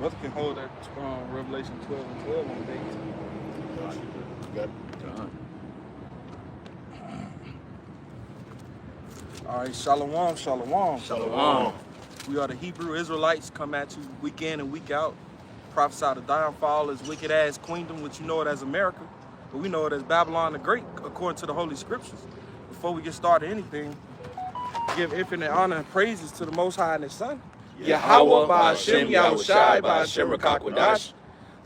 Brother can hold that Revelation 12 and 12 on the day. Got it. All right, shalom, shalom. Shalom. We are the Hebrew Israelites, come at you week in and week out. Prophesy the downfall of this wicked-ass queendom, which you know it as America, but we know it as Babylon the Great, according to the Holy Scriptures. Before we get started anything, give infinite honor and praises to the Most High and His Son, Yahweh, Ba'Hashem, Yahushai, Ba'Hashem, Rakakwadash.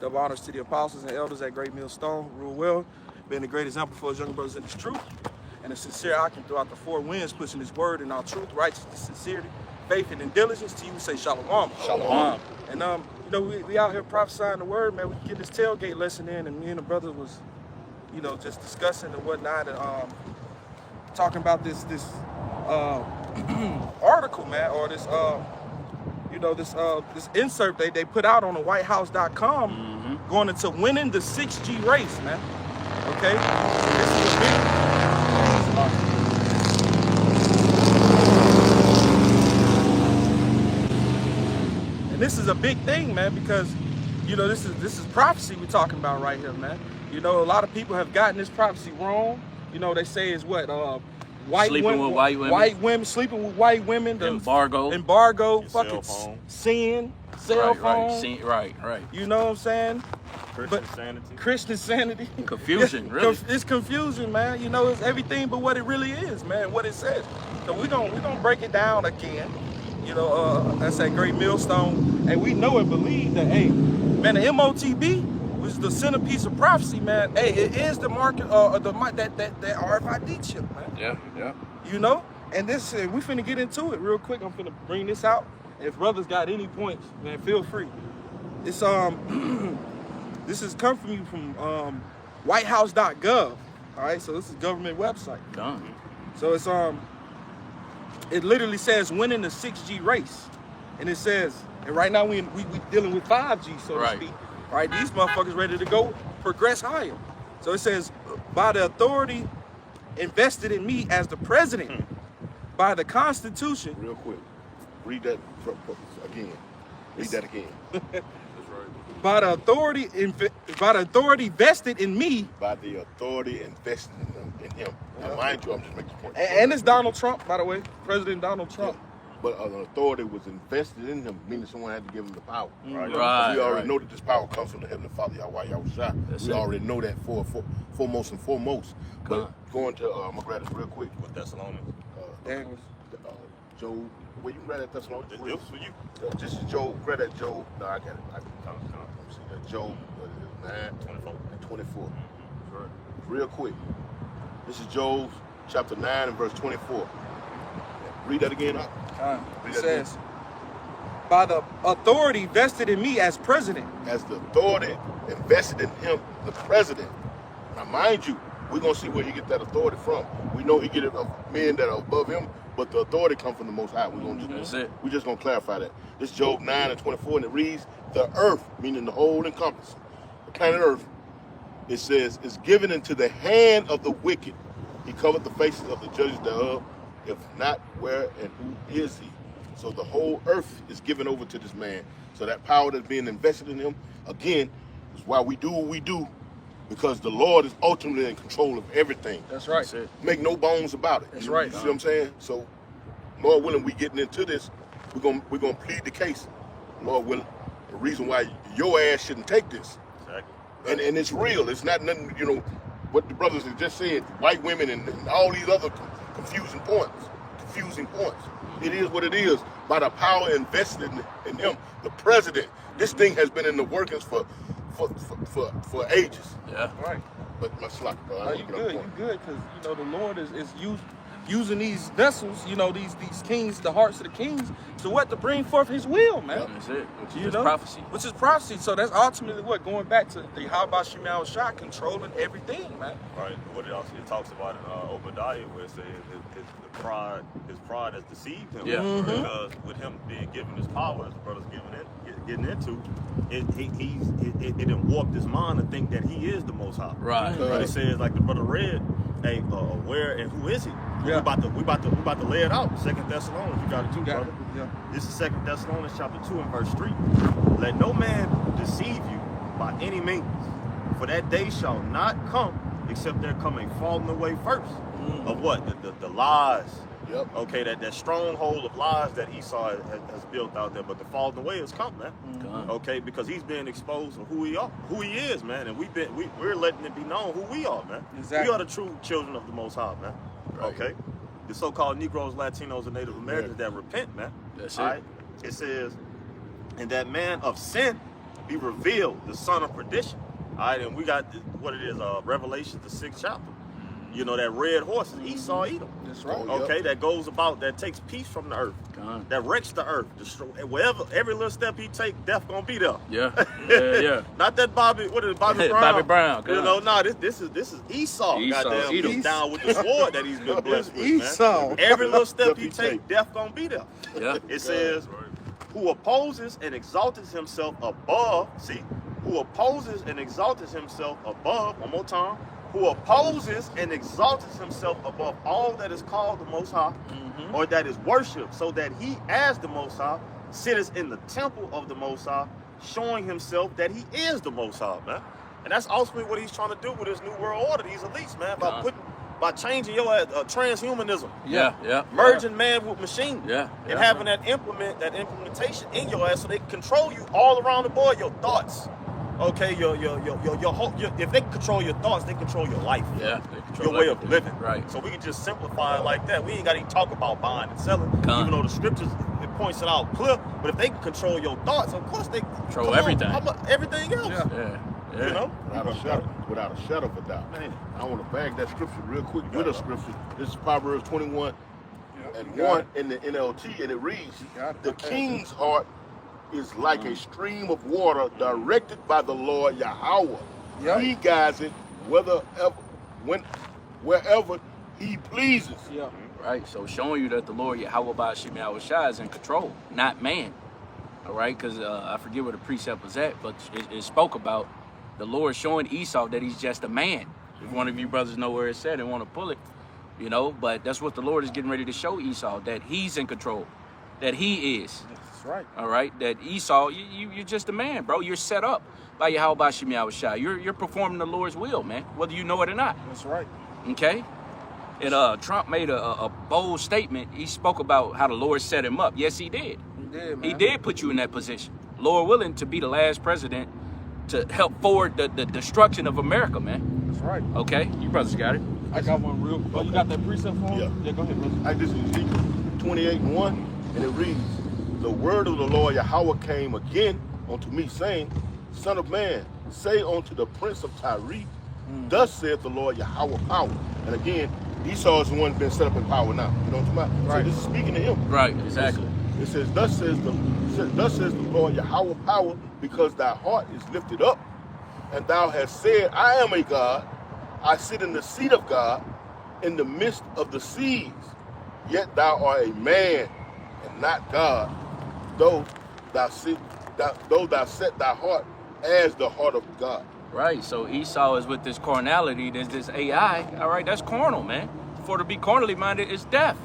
Double honors to the apostles and elders at Great Millstone, rule well, being a great example for his younger brothers in this truth, and a sincere outcome throughout the four winds, pushing his word in our truth, righteousness, sincerity, faith, and diligence. To you, we say shalom. Shalom. And you know, we out here prophesying the word, man. We get this tailgate lesson in, and me and the brother was, you know, just discussing and whatnot, and talking about this article, man, or this you know, this insert they put out on the WhiteHouse.com, going into winning the 6G race, man. Okay, so this is a big. And this is a big thing, man, because you know this is prophecy we're talking about right here, man. You know, a lot of people have gotten this prophecy wrong. You know, they say it's what white women sleeping with white women, the embargo, fucking sin, cell phone, right. You know what I'm saying? Christian insanity. Confusion, really. It's confusion, man. You know, it's everything but what it really is, man. What it says. So we're gonna break it down again. You know, that's that Great Millstone, and we know and believe that, hey, man, the MOTB was the centerpiece of prophecy, man. Hey, it is the market, that RFID chip, man. Yeah. You know, and this we finna get into it real quick. I'm finna bring this out. If brothers got any points, man, feel free. It's this is come from you from WhiteHouse.gov. All right, so this is government website. Done. So it's it literally says winning the 6G race, and it says, and right now we dealing with 5G, so to speak. All right, these motherfuckers ready to go progress higher. So it says, by the authority invested in me as the president, by the Constitution. Real quick, read that again. Read that again. By the authority vested in me. By the authority invested in him. Now, mind you, I'm just making a point. And it's Donald Trump, by the way, President Donald Trump. Yeah. But an authority was invested in him, meaning someone had to give him the power. Right. We already know that this power comes from the Heavenly Father, Yahweh Yahushua. We already know that foremost and foremost. But going to, I'm going to grab this real quick. With Thessalonians. Job, where you grab that Thessalonians? This was for you. This is Job, grab that Job. No, I got it. Let me see that. Job, 9:24. Right. Real quick. This is Job chapter 9 and verse 24. Read that again. It says, by the authority vested in me as president. As the authority invested in him, the president. Now, mind you, we're going to see where he get that authority from. We know he get it of men that are above him, but the authority comes from the Most High. We're just going to clarify that. This is Job 9 and 24, and it reads, the earth, meaning the whole encompass, the planet earth, it says, is given into the hand of the wicked. He covered the faces of the judges thereof. If not, where and who is he? So the whole earth is given over to this man. So that power that's being invested in him, again, is why we do what we do, because the Lord is ultimately in control of everything. That's right. Make no bones about it. That's right. You see what I'm saying? So, Lord willing, we getting into this, we're gonna plead the case. Lord willing, the reason why your ass shouldn't take this. Exactly. And it's real. It's not nothing, you know, what the brothers have just said, white women and all these other confusing points. It is what it is. By the power invested in him, the president. This thing has been in the workings for ages. Yeah. Right. But my slot, bro. You good, because you know the Lord is using these vessels, you know, these kings, the hearts of the kings, to bring forth his will, man. That's it. Which is prophecy. Which is prophecy. So that's ultimately going back to the Ba'Hashem Yahushua controlling everything, man. Right. What it talks about in Obadiah, where it says his pride has deceived him. Yeah. Because with him being given his power, as the brother's getting into, it didn't warp his mind to think that he is the Most High. Right. But it says, like the brother read, hey, where and who is he? Yeah. We about to lay it out. 2 Thessalonians, you got it too, brother. Yeah. This is 2 Thessalonians chapter 2 and verse 3. let no man deceive you by any means, for that day shall not come except there come a falling away first of what? The lies. Yep. Okay, that stronghold of lies that Esau has built out there, but the falling away has come, man. Okay, because he's been exposed of who he is, man, and we're letting it be known who we are, man. Exactly. We are the true children of the Most High, man. Right. Okay, the so-called Negroes, Latinos, and Native Americans that repent, man. That's all it. right? It says, and that man of sin be revealed, the son of perdition. All right, and we got what it is, Revelation, the 6th chapter. You know, that red horse, Esau, Edom. That's right. Oh, Okay, that goes about, that takes peace from the earth, God. that wrecks the earth, destroy wherever, every little step he take, death gonna be there. Yeah. Not that Bobby, what is it, Bobby Brown? Bobby Brown. You know, no, this is Esau. Esau, Goddamn, Edom. he's down with the sword that he's been blessed with, Esau. man. Every little step he take, death gonna be there. Yeah. It says, who opposes and exalts himself above, who opposes and exalts himself above, one more time, who opposes and exalts himself above all that is called the Most High, or that is worshipped, so that he, as the Most High, sitteth in the temple of the Most High, showing himself that he is the Most High, man. And that's ultimately what he's trying to do with his new world order, these elites, man, by changing your transhumanism. Yeah. Merging man with machine. Yeah. And having that implementation in your ass so they can control you all around the board, your thoughts. Okay, your whole, if they control your thoughts, they control your life. Yeah. They control Your way of everything. living. Right. So we can just simplify it like that. We ain't got to even talk about buying and selling, even though the scriptures, it points it out clear. But if they can control your thoughts, of course they Control everything. Everything else. Yeah. You know? Without a shadow of a doubt. Man. I want to bag that scripture real quick with a scripture. This is Proverbs 21 and you got 1 in the NLT, and it reads, got it. the king's heart is like a stream of water directed by the Lord Yahweh. Yep. He guides it wherever he pleases. Yeah. Right. So showing you that the Lord Yahweh Ba'ashim Yahushua is in control, not man. All right, because I forget where the precept was at, but it spoke about the Lord showing Esau that he's just a man. If one of you brothers know where it said and want to pull it, you know, but that's what the Lord is getting ready to show Esau, that he's in control, that he is. That's right. All right, that Esau, you're just a man, bro. You're set up by Yahweh Ba'ashim Yahushua. You're performing the Lord's will, man, whether you know it or not. That's right. Okay? And Trump made a bold statement. He spoke about how the Lord set him up. Yes, he did. He did, man. He did put you in that position. Lord willing to be the last president to help forward the destruction of America, man. That's right. Okay? You brothers got it. I got one real. Oh, you got that precept for him? Yeah. Go ahead, brother. Like this is Ezekiel 28 and 1, and it reads, the word of the Lord Yahweh came again unto me, saying, Son of man, say unto the prince of Tyre, thus saith the Lord Yahweh power. And again, Esau is the one been set up in power now. You know what I'm talking about? Right. So this is speaking to him. Right, exactly. It says, thus says the Lord Yahweh power, because thy heart is lifted up, and thou hast said, I am a God, I sit in the seat of God, in the midst of the seas. Yet thou art a man, and not God, though thou set thy heart as the heart of God. Right, so Esau is with this carnality, there's this AI, all right, that's carnal, man. For to be carnally minded is death.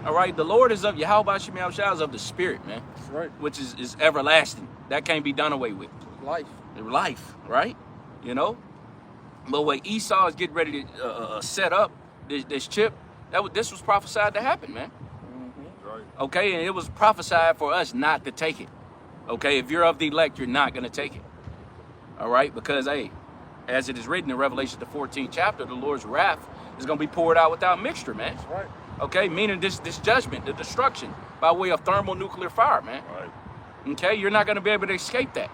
All right, the Lord is of Yahweh Ba'ashim Yahushua is of the spirit, man. That's right. Which is everlasting. That can't be done away with. Life. Life, right? You know? But when Esau is getting ready to set up this chip, this was prophesied to happen, man. Right. Okay, and it was prophesied for us not to take it. Okay, if you're of the elect, you're not going to take it. All right, because, hey, as it is written in Revelation, the 14th chapter, the Lord's wrath is going to be poured out without mixture, man. That's right. Okay, meaning this judgment, the destruction by way of thermonuclear fire, man. Right. Okay, you're not going to be able to escape that.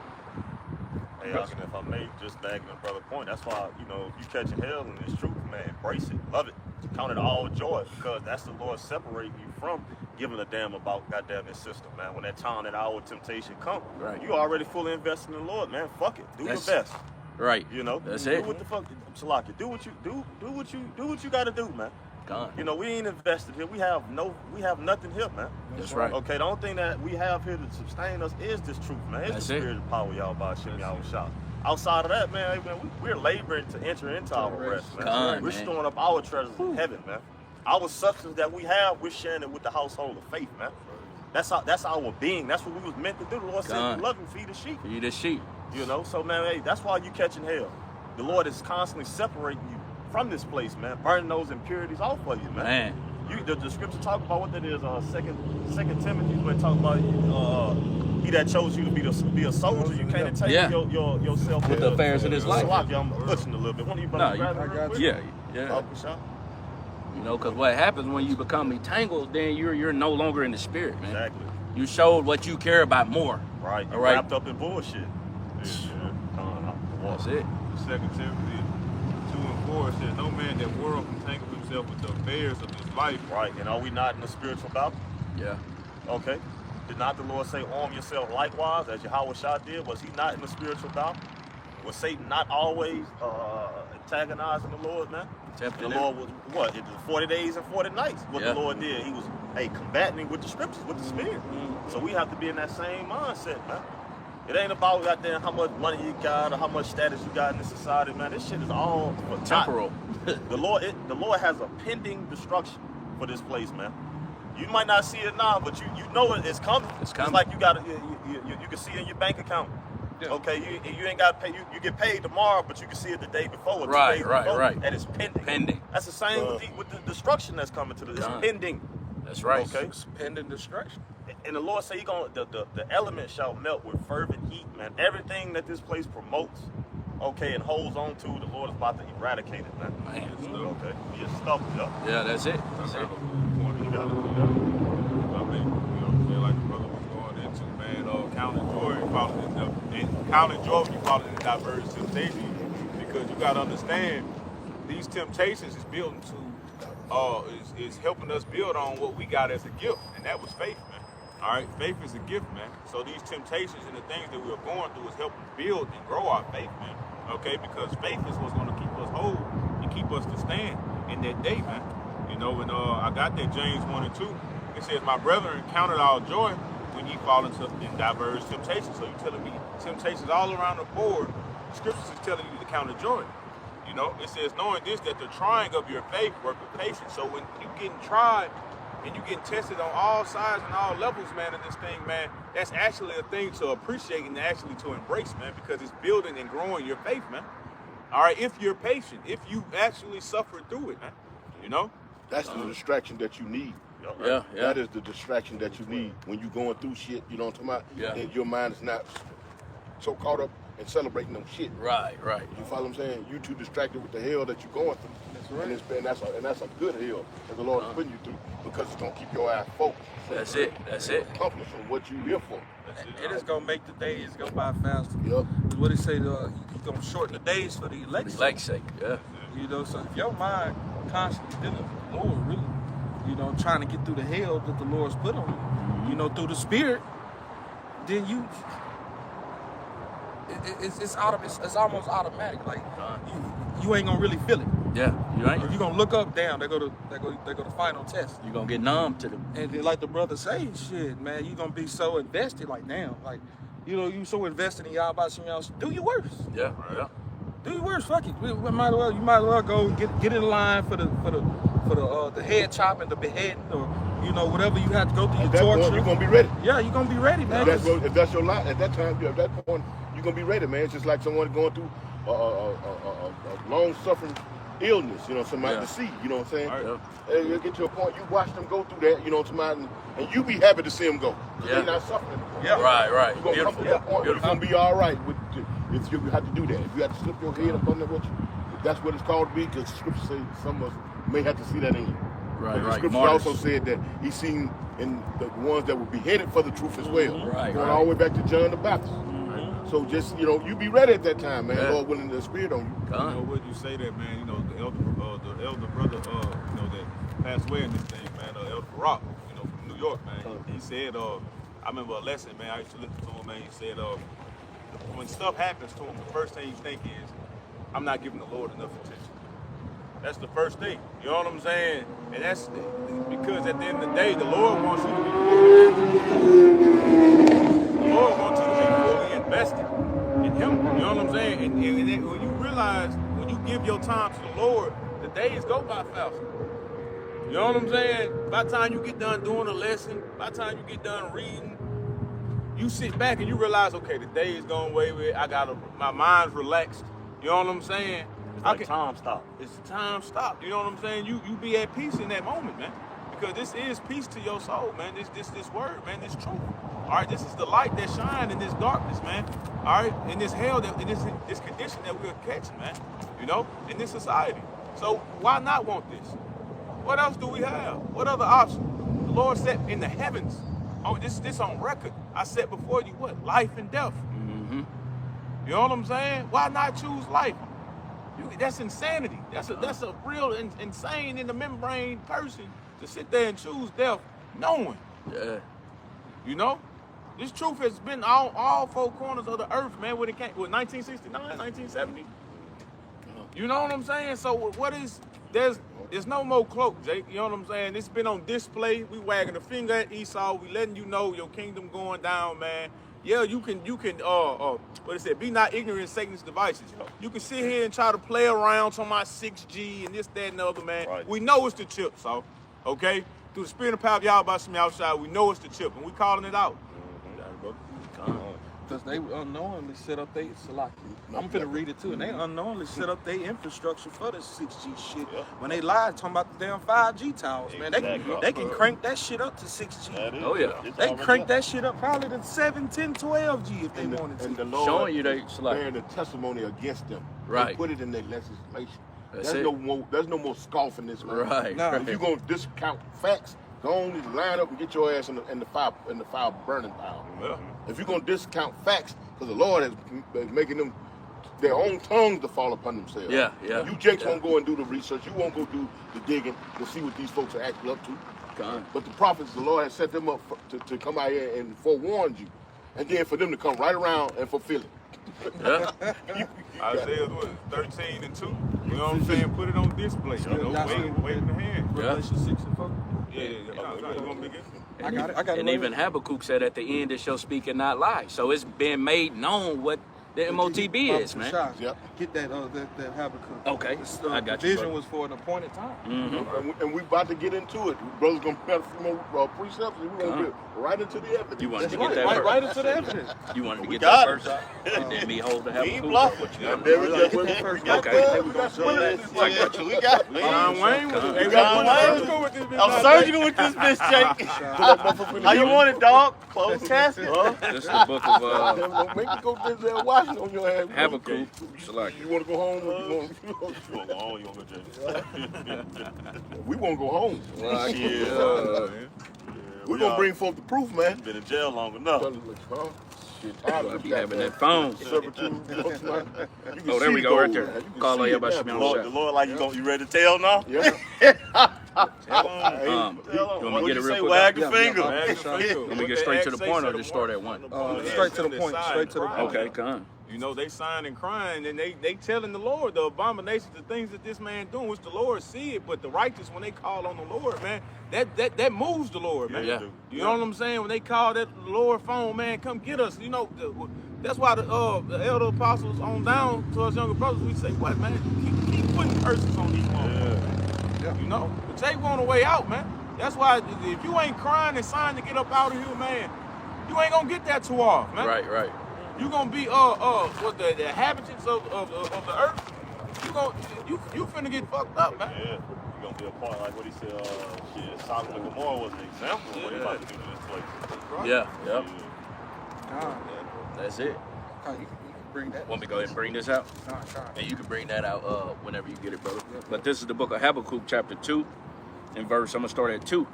Hey, Austin, if I may, just bagging a brother point, that's why, you know, if you catching hell in this truth, man, embrace it, love it, count it all joy, because that's the Lord separating you from giving a damn about goddamn this system, man. When that time, that hour of temptation come, Right. you already fully invested in the Lord, man. Fuck it, do That's your best. Right. You know, That's do it. what the fuck, Salaki, do what you got to do, man. Gone. You know, we ain't invested here. We have nothing here, man. That's right. Okay, the only thing that we have here to sustain us is this truth, man. It's That's the it. spirit of power, y'all, by Shem Yahushua. Outside of that, man, we're laboring to enter into our rest, man. Come, We're man. storing up our treasures in heaven, man. Our substance that we have, we're sharing it with the household of faith, man. That's our being. That's what we was meant to do. The Lord said, "You love him, feed the sheep." Feed the sheep. You know, so man, hey, that's why you catching hell. The Lord is constantly separating you from this place, man, burning those impurities off of you, man. The scripture talk about what that is. Second Timothy, when it talk about he that chose you to be a soldier, you can't take yourself with the affairs of this life. I'm pushing a little bit. One of you brothers grab it real quick? Yeah. You know, because what happens when you become entangled, then you're no longer in the spirit, man. Exactly. You showed what you care about more. Right. You're wrapped up in bullshit. That's it. 2 Timothy 2:4 says, "No man that world entangle himself with the affairs of this life." Right. And are we not in the spiritual battle? Yeah. Okay. Did not the Lord say, "Arm yourself likewise," as Yahweh Shah did? Was he not in the spiritual battle? Was Satan not always antagonizing the Lord, man? The Lord was what? It was 40 days and 40 nights. What the Lord did, he was combating him with the scriptures, with the spirit. So we have to be in that same mindset, man. It ain't about goddamn how much money you got or how much status you got in the society, man. This shit is all temporal. The Lord has a pending destruction for this place, man. You might not see it now, but you know it's coming. It's coming. It's like you can see it in your bank account. Yeah. Okay, you ain't got to pay. You get paid tomorrow, but you can see it the day before. Or 2 days before, and it's pending. That's the same with the destruction that's coming to this. It's pending. That's right. Okay, it's pending destruction. And the Lord say the element shall melt with fervent heat, man. Everything that this place promotes, and holds on to, the Lord is about to eradicate it, man. Okay, you just stuff it up. Yeah, that's it. That's it. Like the brother was going into, man, counting joy, counting joy when you fall into diverse temptation, because you got to understand these temptations is building to, is helping us build on what we got as a gift, and that was faith, man. All right, faith is a gift, man. So these temptations and the things that we're going through is helping build and grow our faith, man. Okay, because faith is what's going to keep us whole and keep us to stand in that day, man. You know, and I got that James 1:2. It says, "My brethren, count it all joy when ye fall into diverse temptations." So you're telling me temptations all around the board. The scriptures is telling you to count it joy. You know, it says, "Knowing this, that the trying of your faith work with patience." So when you're getting tried and you're getting tested on all sides and all levels, man, of this thing, man, that's actually a thing to appreciate and actually to embrace, man, because it's building and growing your faith, man. All right, if you're patient, if you actually suffer through it, man, you know? That's the distraction that you need. Yeah. That is the distraction that you need when you're going through shit, you know what I'm talking about? Yeah. And your mind is not so caught up in celebrating them shit. Right. You follow what I'm saying? You too distracted with the hell that you're going through. That's right. And that's a good hell that the Lord is putting you through, because it's gonna keep your eyes focused. That's it. Accomplishing what you here for. It is gonna make the days go by faster. Yep. What it say? You're gonna shorten the days for the elect's sake. Yeah. You know, so if your mind constantly dealing with the Lord, really, you know, trying to get through the hell that the Lord's put on you, you know, through the Spirit, then it's almost automatic. Like you ain't gonna really feel it. Yeah, you ain't. If you gonna look up, down, they go to final test. You gonna get numb to them. And then, like the brother say, shit, man, you gonna be so invested. Like, damn, like, you know, you so invested in y'all about some y'all. Do your worst. Yeah. Do your worst. Fuck it. You might as well go get in line for the head chopping, the beheading, or you know, whatever you have to go through. Your torture. You're gonna be ready. Yeah, you're gonna be ready, man. If that's your life at that time, at that point, you're gonna be ready, man. It's just like someone going through a long-suffering illness, you know, somebody to see, you know what I'm saying? Right. You get to a point, you watch them go through that, you know, somebody, and you be happy to see them go. They're not suffering. Yeah. Right. You're gonna come to that point, you're gonna be all right if you have to do that. If you have to slip your head up under what that's what it's called to be, because the scripture says some of us may have to see that in you. Right. The scripture also said that he's seen in the ones that were beheaded for the truth as well. Right. Going all the way back to John the Baptist. So just, you know, you be ready at that time, man. Lord willing, the Spirit on you. You know, would you say that, man? You know, the elder brother, you know, that passed away in this thing, man. Elder Rock, you know, from New York, man. He said, I remember a lesson, man. I used to listen to him, man. He said, when stuff happens to him, the first thing you think is, I'm not giving the Lord enough attention. That's the first thing. You know what I'm saying? And that's because at the end of the day, the Lord wants you to be fully invested in Him. You know what I'm saying? And when you realize, when you give your time to the Lord, the days go by faster. You know what I'm saying? By the time you get done doing a lesson, by the time you get done reading, you sit back and you realize, okay, the day is going away with. My mind's relaxed. You know what I'm saying? It's like time stop. It's time stop. You know what I'm saying? You be at peace in that moment, man. Because this is peace to your soul, man. This word, man. This truth. All right, this is the light that shines in this darkness, man. All right, in this hell, in this condition that we're catching, man. You know, in this society. So why not want this? What else do we have? What other option? The Lord said in the heavens. Oh, this on record. I said before you what? Life and death. Mm-hmm. You know what I'm saying? Why not choose life? That's insanity. That's a real insane in the membrane person to sit there and choose death, knowing. Yeah. You know, this truth has been all four corners of the earth, man. When it came, with 1969, 1970. You know what I'm saying? So what is there's no more cloak, Jake. You know what I'm saying? It's been on display. We wagging a finger at Esau. We letting you know your kingdom going down, man. Yeah, you can what it said, be not ignorant of Satan's devices. You can sit here and try to play around on my 6G and this, that, and the other, man. Right. We know it's the chip, so, okay? Through the spirit and power of Yahweh Shem outside, we know it's the chip, and we calling it out. Because they unknowingly set up their I'm finna read it too, and they unknowingly set up their infrastructure for this 6G shit. Yeah. When they lied, talking about the damn 5G towers, man. Exactly. They can crank that shit up to 6G. That is, Oh, yeah. it's They already crank there. that shit up probably to 7, 10, 12G if they And wanted the to. Lord Showing you they bearing the testimony against them. Right. They put it in their legislation. That's There's it. there's no more scoffing this, man. Right. No. If you're gonna discount facts, go on and line up and get your ass in the fire burning pile. Yeah. If you're gonna discount facts, because the Lord is making them their own tongues to fall upon themselves. Yeah, yeah. You Jakes Yeah. won't go and do the research. You won't go do the digging to see what these folks are actually up to. Gone. But the prophets, the Lord has set them up to come out here and forewarn you, and then for them to come right around and fulfill it. Yeah. Isaiah 13 and 2. You know what I'm saying? Put it on display. You know, wave in the hand. Revelation 6 and 4. Yeah. You gonna be good? I got it And right even here. Habakkuk said at the end, it shall speak and not lie. So it's been made known what the MOTB is, man. Yep. Get that Habakkuk. Okay. This, I got the you, vision brother. was for an appointed time. Mm-hmm. And we about to get into it. Brothers gonna put a few more precepts, and we're gonna get right into the evidence. You wanted That's to get right, that first. right into the evidence. You wanted to We get that got first out, and then me hold the We ain't Habakkuk. bluffing. What you got? There we Get go. the first Okay. We got some of that. I got you. We got it. John Wayne was John hey, Wayne. surgical with this bitch. I'm surgical with this bitch, Jake. How you want it, dog? Closed casket, huh? This is the book of Don't make me go to there washing on your ass. Habakkuk. You want to go home? Or you want You wanna go home? You wanna go, Jake? we want to go home. Yeah. We're gonna bring forth the proof, man. Been in jail long enough. Huh? Shit, I be having that phone. Oh, there we go, right there. Call on everybody, should be on the The Lord, like you ready to tell now? Yeah. You want me to get it real quick? Wag your Yeah, finger. yeah. Let me get straight to the point or just start at one? Straight to the point. Straight to the point. Okay, come. You know, they signing crying and they telling the Lord the abominations, the things that this man doing, which the Lord see it, but the righteous, when they call on the Lord, man, that moves the Lord, man. Yeah. You know what I'm saying? When they call that Lord phone, man, come get us. You know, that's why the elder apostles on down to us younger brothers, we say, what, man? Keep putting curses on these ones. Yeah. You know, but they want a way out, man. That's why if you ain't crying and signed to get up out of here, man, you ain't gonna get that too off, man. Right. You gonna be what the inhabitants of the earth. You finna get fucked up, man. Yeah, you gonna be a part like what he said. Shit, Sodom and Gomorrah was an example of what he about to do to this place. Yeah. God, That's it. God, you can bring that. Want me to go ahead and bring this out? God. And you can bring that out whenever you get it, brother. But this is the book of Habakkuk, chapter 2, and verse, I'm going to start at 2.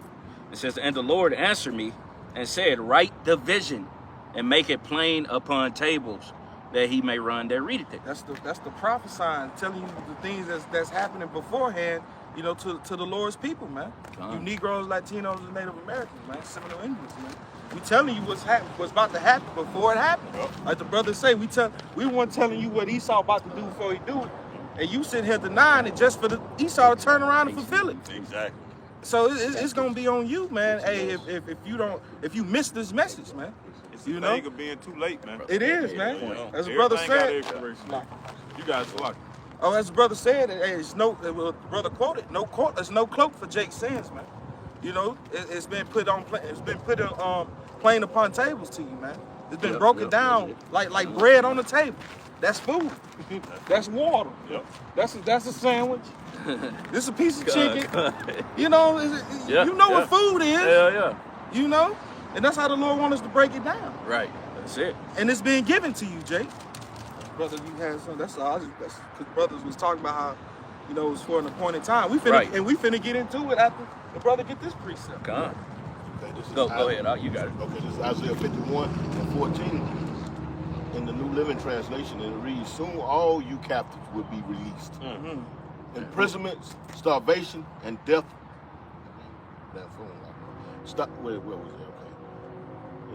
It says, and the Lord answered me and said, write the vision and make it plain upon tables, that he may run that readeth it. That's the prophesying, telling you the things that's happening beforehand, you know, to the Lord's people, man. You Negroes, Latinos, and Native Americans, man, Seminole Indians, man. We telling you what's about to happen before it happens. Like the brothers say, we weren't telling you what Esau about to do before he do it, and you sitting here denying it just for the Esau to turn around and fulfill it. Exactly. So it's gonna be on you, man. Hey, if you miss this message, man. It's You a know? thing of being too late, man. It is, man. Yeah. As a brother Everything got said. expiration. You guys lucky. Oh, as the brother said, hey, it's no. The brother quoted, no court. There's no cloak for Jake's sins, man. You know, it's been put on. It's been put plain upon tables to you, man. It's been broken down like bread on the table. That's food. That's water. Yep. That's a sandwich. This is a piece of chicken. You know, you know what food is. Hell yeah. You know, and that's how the Lord wants us to break it down. Right. That's it. And it's being given to you, Jake. Brother, you had some. That's all. That's because brothers was talking about how, you know, it was for an appointed time. We finna get into it after the brother get this precept. Come on. Okay, this is Go ahead. You got it. Okay, this is Isaiah 51 and 14. In the New Living Translation, and it reads, "Soon all you captives will be released. Imprisonment, starvation, and death." That phone. Stop. Where was it?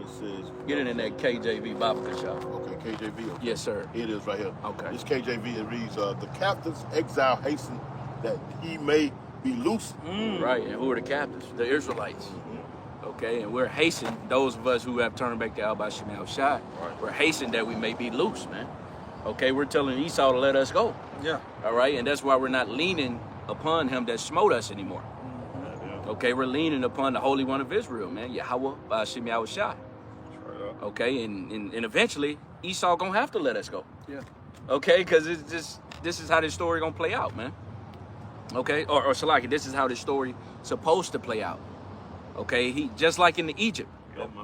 Okay. It says. Get it in that KJV Bible shop. Okay, KJV. Okay. Yes, sir. It is right here. Okay. This KJV, it reads, "The captives exile hasten that he may be loose." Right. And who are the captives? The Israelites. Okay, and we're hastening, those of us who have turned back to Al-Bashim al-Shai, we're hastening that we may be loose, man. Okay, we're telling Esau to let us go. Yeah. All right, and that's why we're not leaning upon him that smote us anymore. Okay, we're leaning upon the Holy One of Israel, man, Yahweh Bashim al-Shai. Okay, and eventually Esau gonna have to let us go. Yeah. Okay, because this is how this story gonna play out, man. Okay, or Salaki, this is how this story supposed to play out. Okay, he just like in Egypt.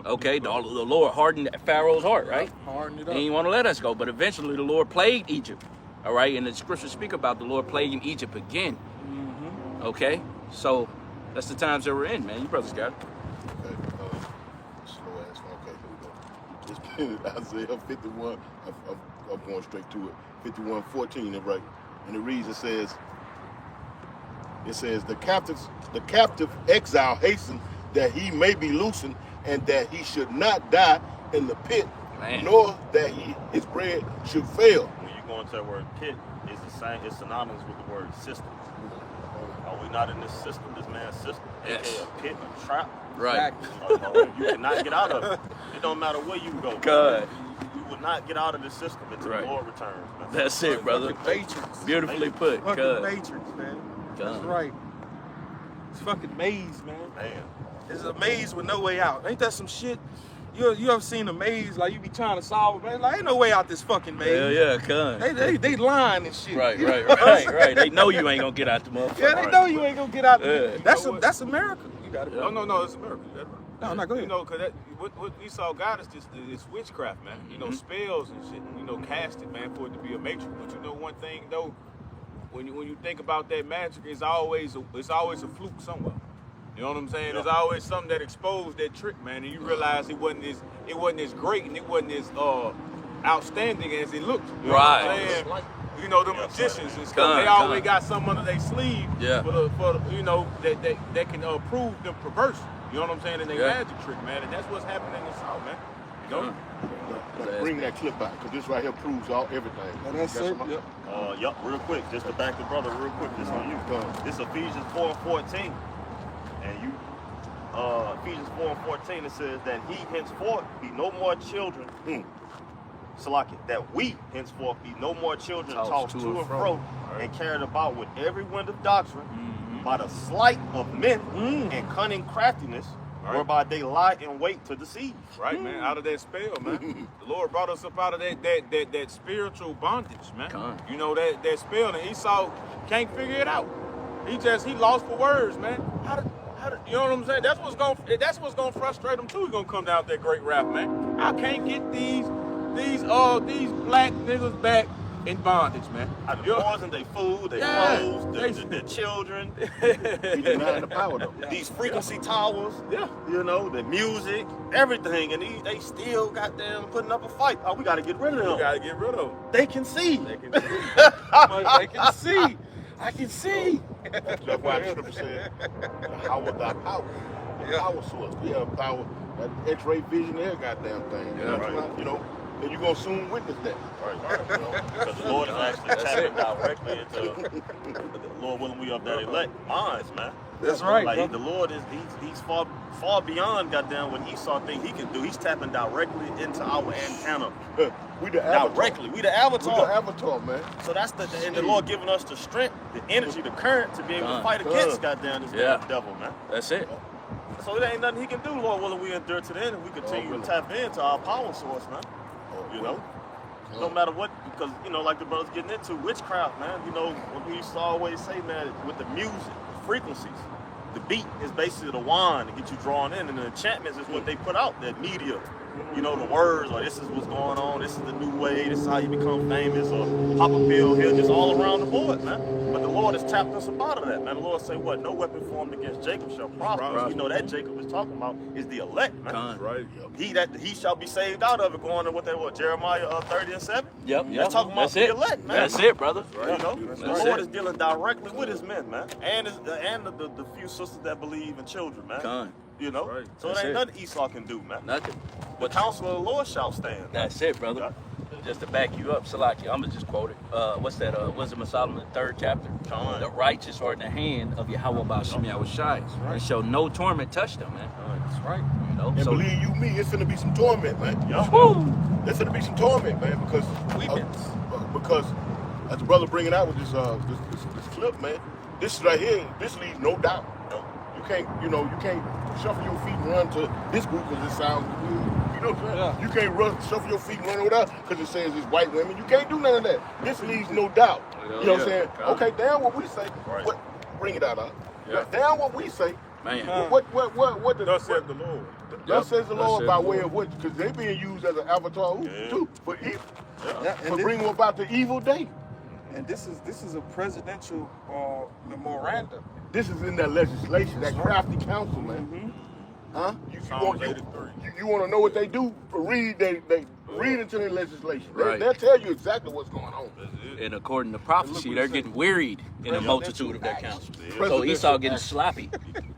Okay, the Lord hardened Pharaoh's heart, right? Hardened it He up. didn't want to let us go, but eventually the Lord plagued Egypt. All right, and the scriptures speak about the Lord plaguing Egypt again. Okay, so that's the times that we're in, man. You brothers got it. Okay, slow ass. Okay, here we go. It's Isaiah 51. I'm going straight to it. 51:14, is right, and it reads. It says, "The captive exile hasten that he may be loosened, and that he should not die in the pit, nor that his bread should fail." When you go into that word pit, it's the same. It's synonymous with the word system. Are we not in this system, this man's system? Yes. A pit, a trap. Right. You cannot get out of it. It don't matter where you go. God. You will not get out of this system until Right. the Lord returns, man. That's it, brother. Matrix. Beautifully put. Fucking God. Matrix, man. That's God. right. It's fucking maze, man. Man. It's a maze with no way out. Ain't that some shit? You ever seen a maze like you be trying to solve it, man? Like ain't no way out this fucking maze. Hell yeah, God. They lying and shit. Right, You know right, what I'm right, saying? right. They know you ain't gonna get out the motherfucker. Yeah, they know you ain't gonna get out. Yeah. That's America. You got it. No, it's America. That's right. No, go ahead. You know, because what Esau got is just it's witchcraft, man. You know, spells and shit. You know, casted, man, for it to be a matrix. But you know, one thing though, when you think about that magic, it's always a fluke somewhere. You know what I'm saying? There's always something that exposed that trick, man, and you realize it wasn't as great and it wasn't as outstanding as it looked. You know Right. what I'm saying? You know, the magicians and stuff, they always got something under their sleeve for you know, that can prove them perverse. You know what I'm saying? And they magic trick, man, and that's what's happening in the South, man. You know? But bring that clip back, because this right here proves everything. And that's it. Yep, real quick, just to back the brother real quick, this on you. This Ephesians 4:14. And you, Ephesians 4:14, it says that he henceforth be no more children. Salaki, that we henceforth be no more children tossed to and fro and carried about with every wind of doctrine by the sleight of men and cunning craftiness, whereby they lie in wait to deceive. Right, man, out of that spell, man. The Lord brought us up out of that spiritual bondage, man. You know, that spell, and Esau can't figure it out. He lost for words, man. You know what I'm saying? That's what's gonna frustrate him too. He's gonna come down with that great rap, man. I can't get these black niggas back in bondage, man. They poison their food, their clothes, their children. He denying the power though. These frequency towers, you know, the music, everything, and they still goddamn putting up a fight. Oh, we gotta get rid of them. We gotta get rid of them. They can see. They can see. I can see. I can see. That's why the scripture said, "How thy power?" The power source. We have power. That X-ray vision, there, goddamn thing. You know, and you're gonna soon witness that. Right. You know, because the Lord is actually tapping directly into the Lord willing we of that elect minds, man. That's right, Like brother. the Lord is he's far beyond goddamn what Esau think he can do. He's tapping directly into our antenna. We the avatar. Directly. We the We the avatar. avatar, man. So that's and the Lord giving us the strength, the energy, the current to be able to fight against goddamn this damn devil, man. That's it. So it ain't nothing he can do, Lord willing, we endure to the end and we continue to tap into our power source, man. You know? No matter what, because, you know, like the brother's getting into, witchcraft, man. You know, what we used to always say, man, with the music, the frequencies, the beat is basically the wine to get you drawn in, and the enchantments is what they put out, that media. You know, the words, or this is what's going on, this is the new way, this is how you become famous, or pop a pill here, just all around the board, man. But the Lord has tapped us up out of that, man. The Lord say, what? No weapon formed against Jacob shall prosper. We know that Jacob is talking about is the elect, man. That's right. He shall be saved out of it, going to what Jeremiah 30:7? Yep. That's talking about the elect, man. That's it, brother. You know, the Lord is dealing directly with his men, man, and the few sisters that believe in children, man. You know, so it ain't nothing Esau can do, man. Nothing. The counsel of the Lord shall stand. That's it, brother. Just to back you up, Salaki, I'm gonna just quote it. What's that? Wisdom of Solomon, 3rd chapter. The righteous are in the hand of Yahweh Ba'ashem Yahushai, and shall no torment touch them, man. That's right. You know, And believe you me, it's finna be some torment, man. Woo! There's finna be some torment, man, because as the brother bringing out with this clip, man, this right here, this leaves no doubt. You can't shuffle your feet and run to this group because it sounds good. You know what I'm saying? You can't shuffle your feet and run over there because it says it's white women. You can't do none of that. This leaves no doubt. You know what I'm saying? Okay, down what we say. Bring it out, huh? Down what we say. Man. What Thus says the Lord. Thus says the Lord by way of what? Because they being used as an avatar too for evil. For bringing about the evil day. And this is a presidential memorandum. This is in that legislation, that crafty council, man. Huh? You want to know what they do? Read into their legislation. They'll tell you exactly what's going on. And according to prophecy, they're getting wearied in the multitude of their counsel. So Esau getting sloppy.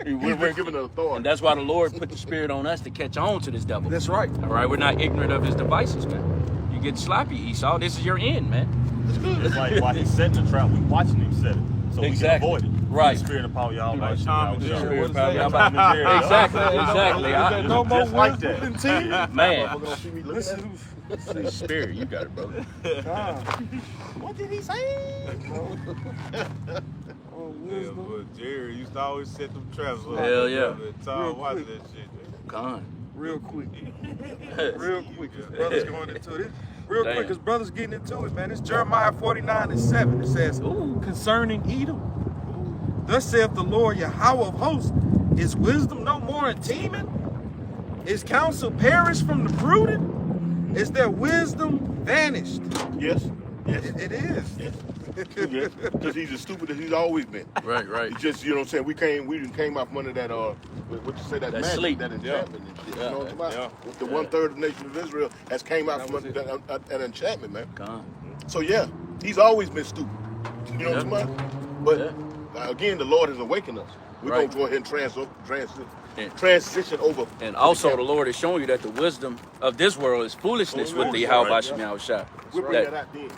We're given the authority. And that's why the Lord put the spirit on us to catch on to this devil. That's right. All right, we're not ignorant of his devices, man. You get sloppy, Esau. This is your end, man. It's good. It's like while he's setting the trap, we watching him set it. So we can avoid it. Right. The spirit of power, y'all. Exactly. No more just like wisdom that. than tea. Man. Listen, Spirit, you got it, brother. What did he say? Yeah, but Jerry used to always set them traps up. Hell yeah. Tom watching that shit. Gone. real quick. Real quick, because brothers going into it. Real quick, because brothers getting into it, man. It's Jeremiah 49:7. It says, concerning Edom, thus saith the Lord Yahweh of hosts, is wisdom no more in teeming? Is counsel perished from the prudent? Is their wisdom vanished? Yes. Yes. It is. Yes. Because he's as stupid as he's always been. Right, right. It's just, you know what I'm saying, we came out from under that, what you say, that magic, sleep. that enchantment and shit. You know what I'm talking about? Yeah. The 1/3 of the nation of Israel has came out from under that enchantment, man. Gone. So yeah, he's always been stupid. You know what I'm talking about? But again, the Lord has awakened us. We're going to go ahead and transition over. And also the Lord is showing you that the wisdom of this world is foolishness with the Yahweh Ba'ashem Shah. We'll bring that out then.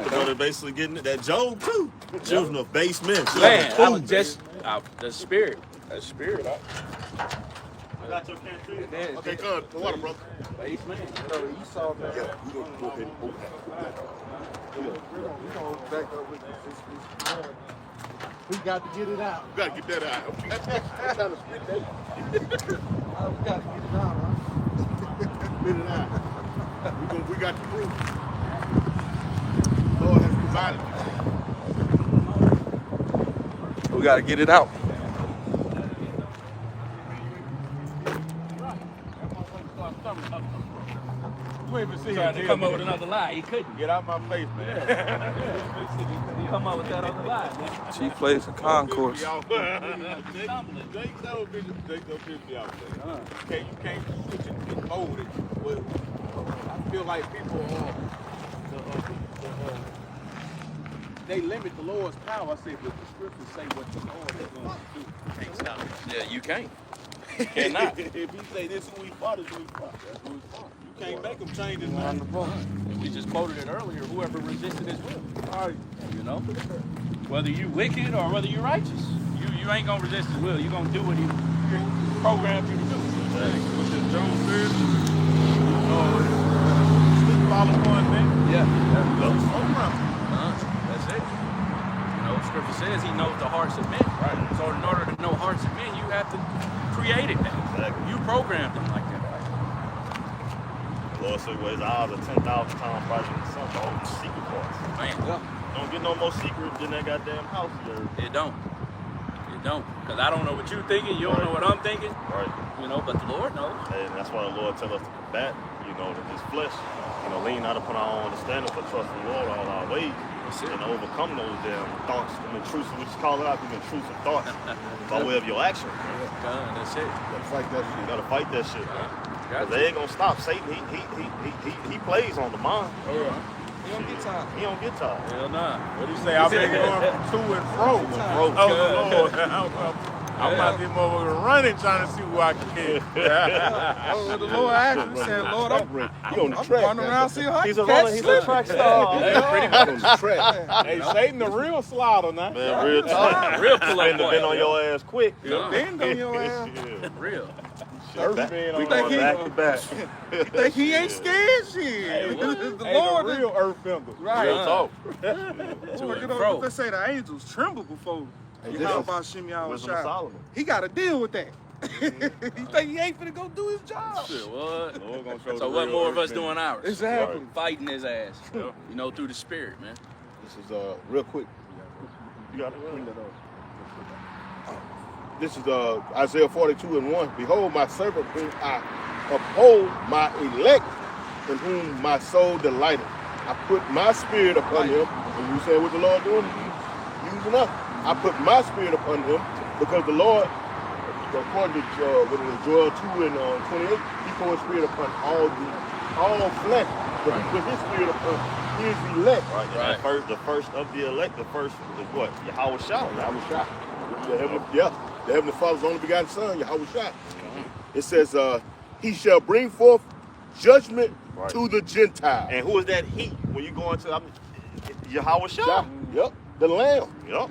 The brother basically getting that Job too. Children of base men. Man, I was just the spirit. That spirit. I got your can too. Okay, come on. The water, brother. Base man. Esau, man. Yeah, we're going to go ahead and open that. We're going to back up with this. We got to get it out. We got to get that out. I'm trying to spit that. We got to get it out, huh? Spit it out. We got the proof. Lord has provided. We got to get it out. You ain't even see Tried him to come up with another lie. He couldn't. Get out my face, man. He come up with that other lie, man. Chief plays a concourse. Jake don't piss me off. You can't switch it and mold it. Well, I feel like people they limit the Lord's power. I say, but the scriptures say what the Lord is going to do. Can't stop it. Yeah, you can't. You cannot. If he say this who he fought, is who he fought. That's who he fought. You can't make him change his mind. We just quoted it earlier. Whoever resisted his will. All right. You know, whether you wicked or whether you're righteous. You ain't gonna resist his will. You gonna do what he programmed you to do. What's this, Jones said? Sleep follow one thing. Yeah. Program. That's it. You know, Scripture says he knows the hearts of men. Right. So in order to know hearts of men, you have to create it. Exactly. You programmed them like that. The Lord said, well, his eyes are 10,000 times brighter than the sun, but all the secret parts. Man, Don't get no more secret than that goddamn house here. it don't. It don't. Because I don't know what you're thinking. You don't know what I'm thinking. Right. You know, but the Lord knows. And that's why the Lord tells us to combat, this flesh. Lean not upon our own understanding, but trust in the Lord all our ways. And overcome those damn thoughts, them intrusive, we just call it out, them intrusive thoughts by way of your action. That's it. You gotta fight that shit. You gotta fight that shit, man. Got Cause they ain't gonna stop. Satan, he plays on the mind. You don't get tired. He don't get tired. Hell nah. What do you say? I've been going to and fro. Oh, Lord. I'm about this motherfucker running trying to see who I can get. Oh, the Lord asked me, said, Lord, I'm He on the track. running around see how I He's can a runner, catch he's a slippers. track star. Pretty much. On the track. Hey, Satan the real slaughter now. Man, real talk. Real pull up Been on your ass quick. Bend on your ass. Yeah. Real. Earth being We on think going he- back to back. Think he ain't scared shit. what? The Hey, Lord the is real earth bender. right. Real talk. Look at fro. those, let's say the angels tremble before Hey, how about Shimei Wisdom of Shai? Solomon. He got to deal with that. You think he ain't finna go do his job? Shit, what? Lord gonna show So the what real more of earth us bender. doing ours? Exactly. Fighting his ass. You know, through the spirit, man. This is real quick. You got it. This is Isaiah 42:1. Behold, my servant whom I uphold, my elect, in whom my soul delighteth. I put my spirit upon him. And you say what the Lord doing? Using us. I put my spirit upon him because the Lord, according to Joel 2 and 28, he poured his spirit upon all flesh. But he put his spirit upon his elect. Right. The first of the elect, the first is what? Yahweh Shah. Yahweh Shai. The Heavenly Father's only begotten Son, Yahweh Shai. It says, he shall bring forth judgment to the Gentiles. And who is that he? When you go into Yahweh Shah. Shai. Yep, the Lamb. Yep.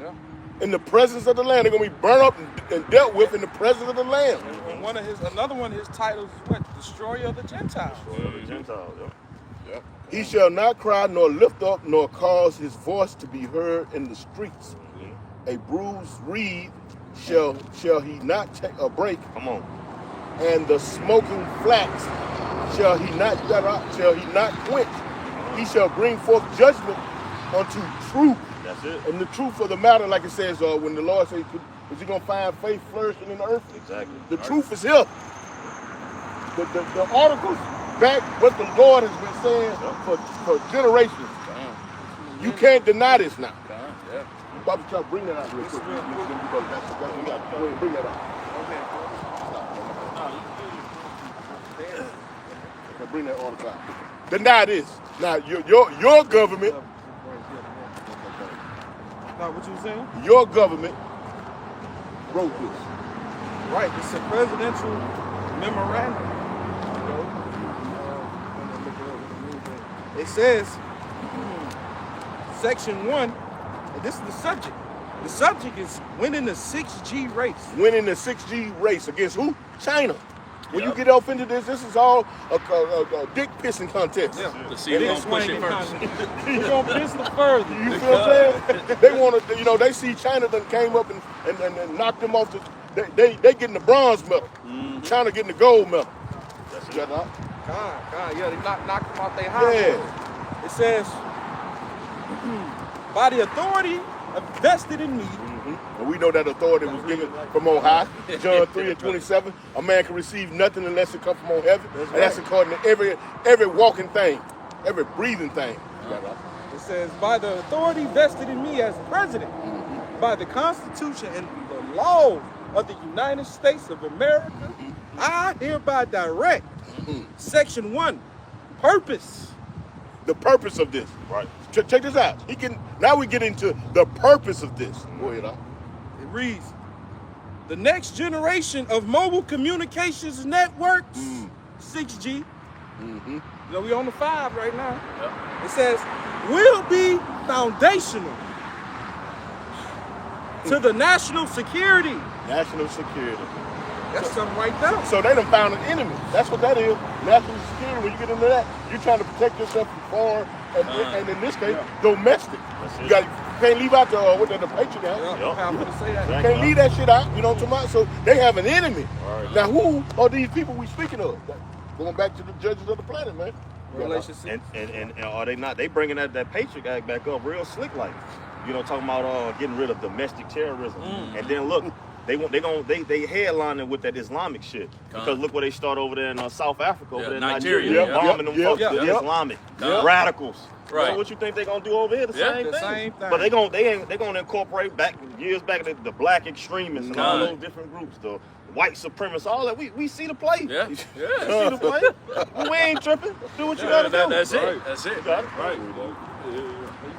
In the presence of the Lamb. They're going to be burnt up and dealt with in the presence of the Lamb. And another one of his titles is what? Destroyer of the Gentiles. The Gentiles. Yep. He shall not cry nor lift up nor cause his voice to be heard in the streets. A bruised reed shall he not break, Come on. and the smoking flax shall he not quench. He shall bring forth judgment unto truth. That's it. And the truth of the matter, like it says, when the Lord says, is he going to find faith flourishing in the earth? Exactly. The truth is here. The articles back what the Lord has been saying for generations. You can't deny this now. Bobby, try to bring that out real quick. Bring that out. Okay, bring that article out. Deny this. Now, your government, Now, what you saying? your government wrote this. Right, it's a presidential memorandum. It says, Section 1, and this is the subject. The subject is winning the 6G race. Winning the 6G race against who? China. When you get off into this is all a dick pissing contest. Yeah. To see who's gonna push it first. We're going to piss the further. You feel what I'm saying? They want to, they see China done came up and knocked them off. They getting the bronze medal. China getting the gold medal. God, yeah, they knocked them off their high. Yeah. It says, by the authority vested in me, And we know that authority was given from on high. John 3:27. A man can receive nothing unless it comes from on heaven. And that's according to every walking thing, every breathing thing. it says, by the authority vested in me as president, by the Constitution and the laws of the United States of America, I hereby direct Section 1, purpose. The purpose of this. Right. Check this out. Now we get into the purpose of this. Go ahead, It reads, the next generation of mobile communications networks, 6G, you know, we on the 5 right now. It says, will be foundational to the national security. National security. That's something right there. So they done found an enemy. That's what that is. National security. When you get into that, you're trying to protect yourself from foreign and in this case, domestic. You can't leave out the Patriot Act. I'm gonna say that. You can't leave that shit out. You know what I'm talking about? So they have an enemy. Right. Now who are these people we speaking of? Going back to the judges of the planet, man. Relationship. And are they not? They bringing that Patriot Act back up real slick like. You know, talking about getting rid of domestic terrorism. And then look, they headline it with that Islamic shit. Because look where they start over there in South Africa, over there in Nigeria. Bombing them folks, the Islamic radicals. Right. So what you think they gonna do over here? The same thing. But they gonna incorporate years back the black extremists and all those different groups, the white supremacists, all that. We see the play. Yeah. We see the play. We ain't tripping. Do what you gotta do. That's it. That's it. Right. Yeah.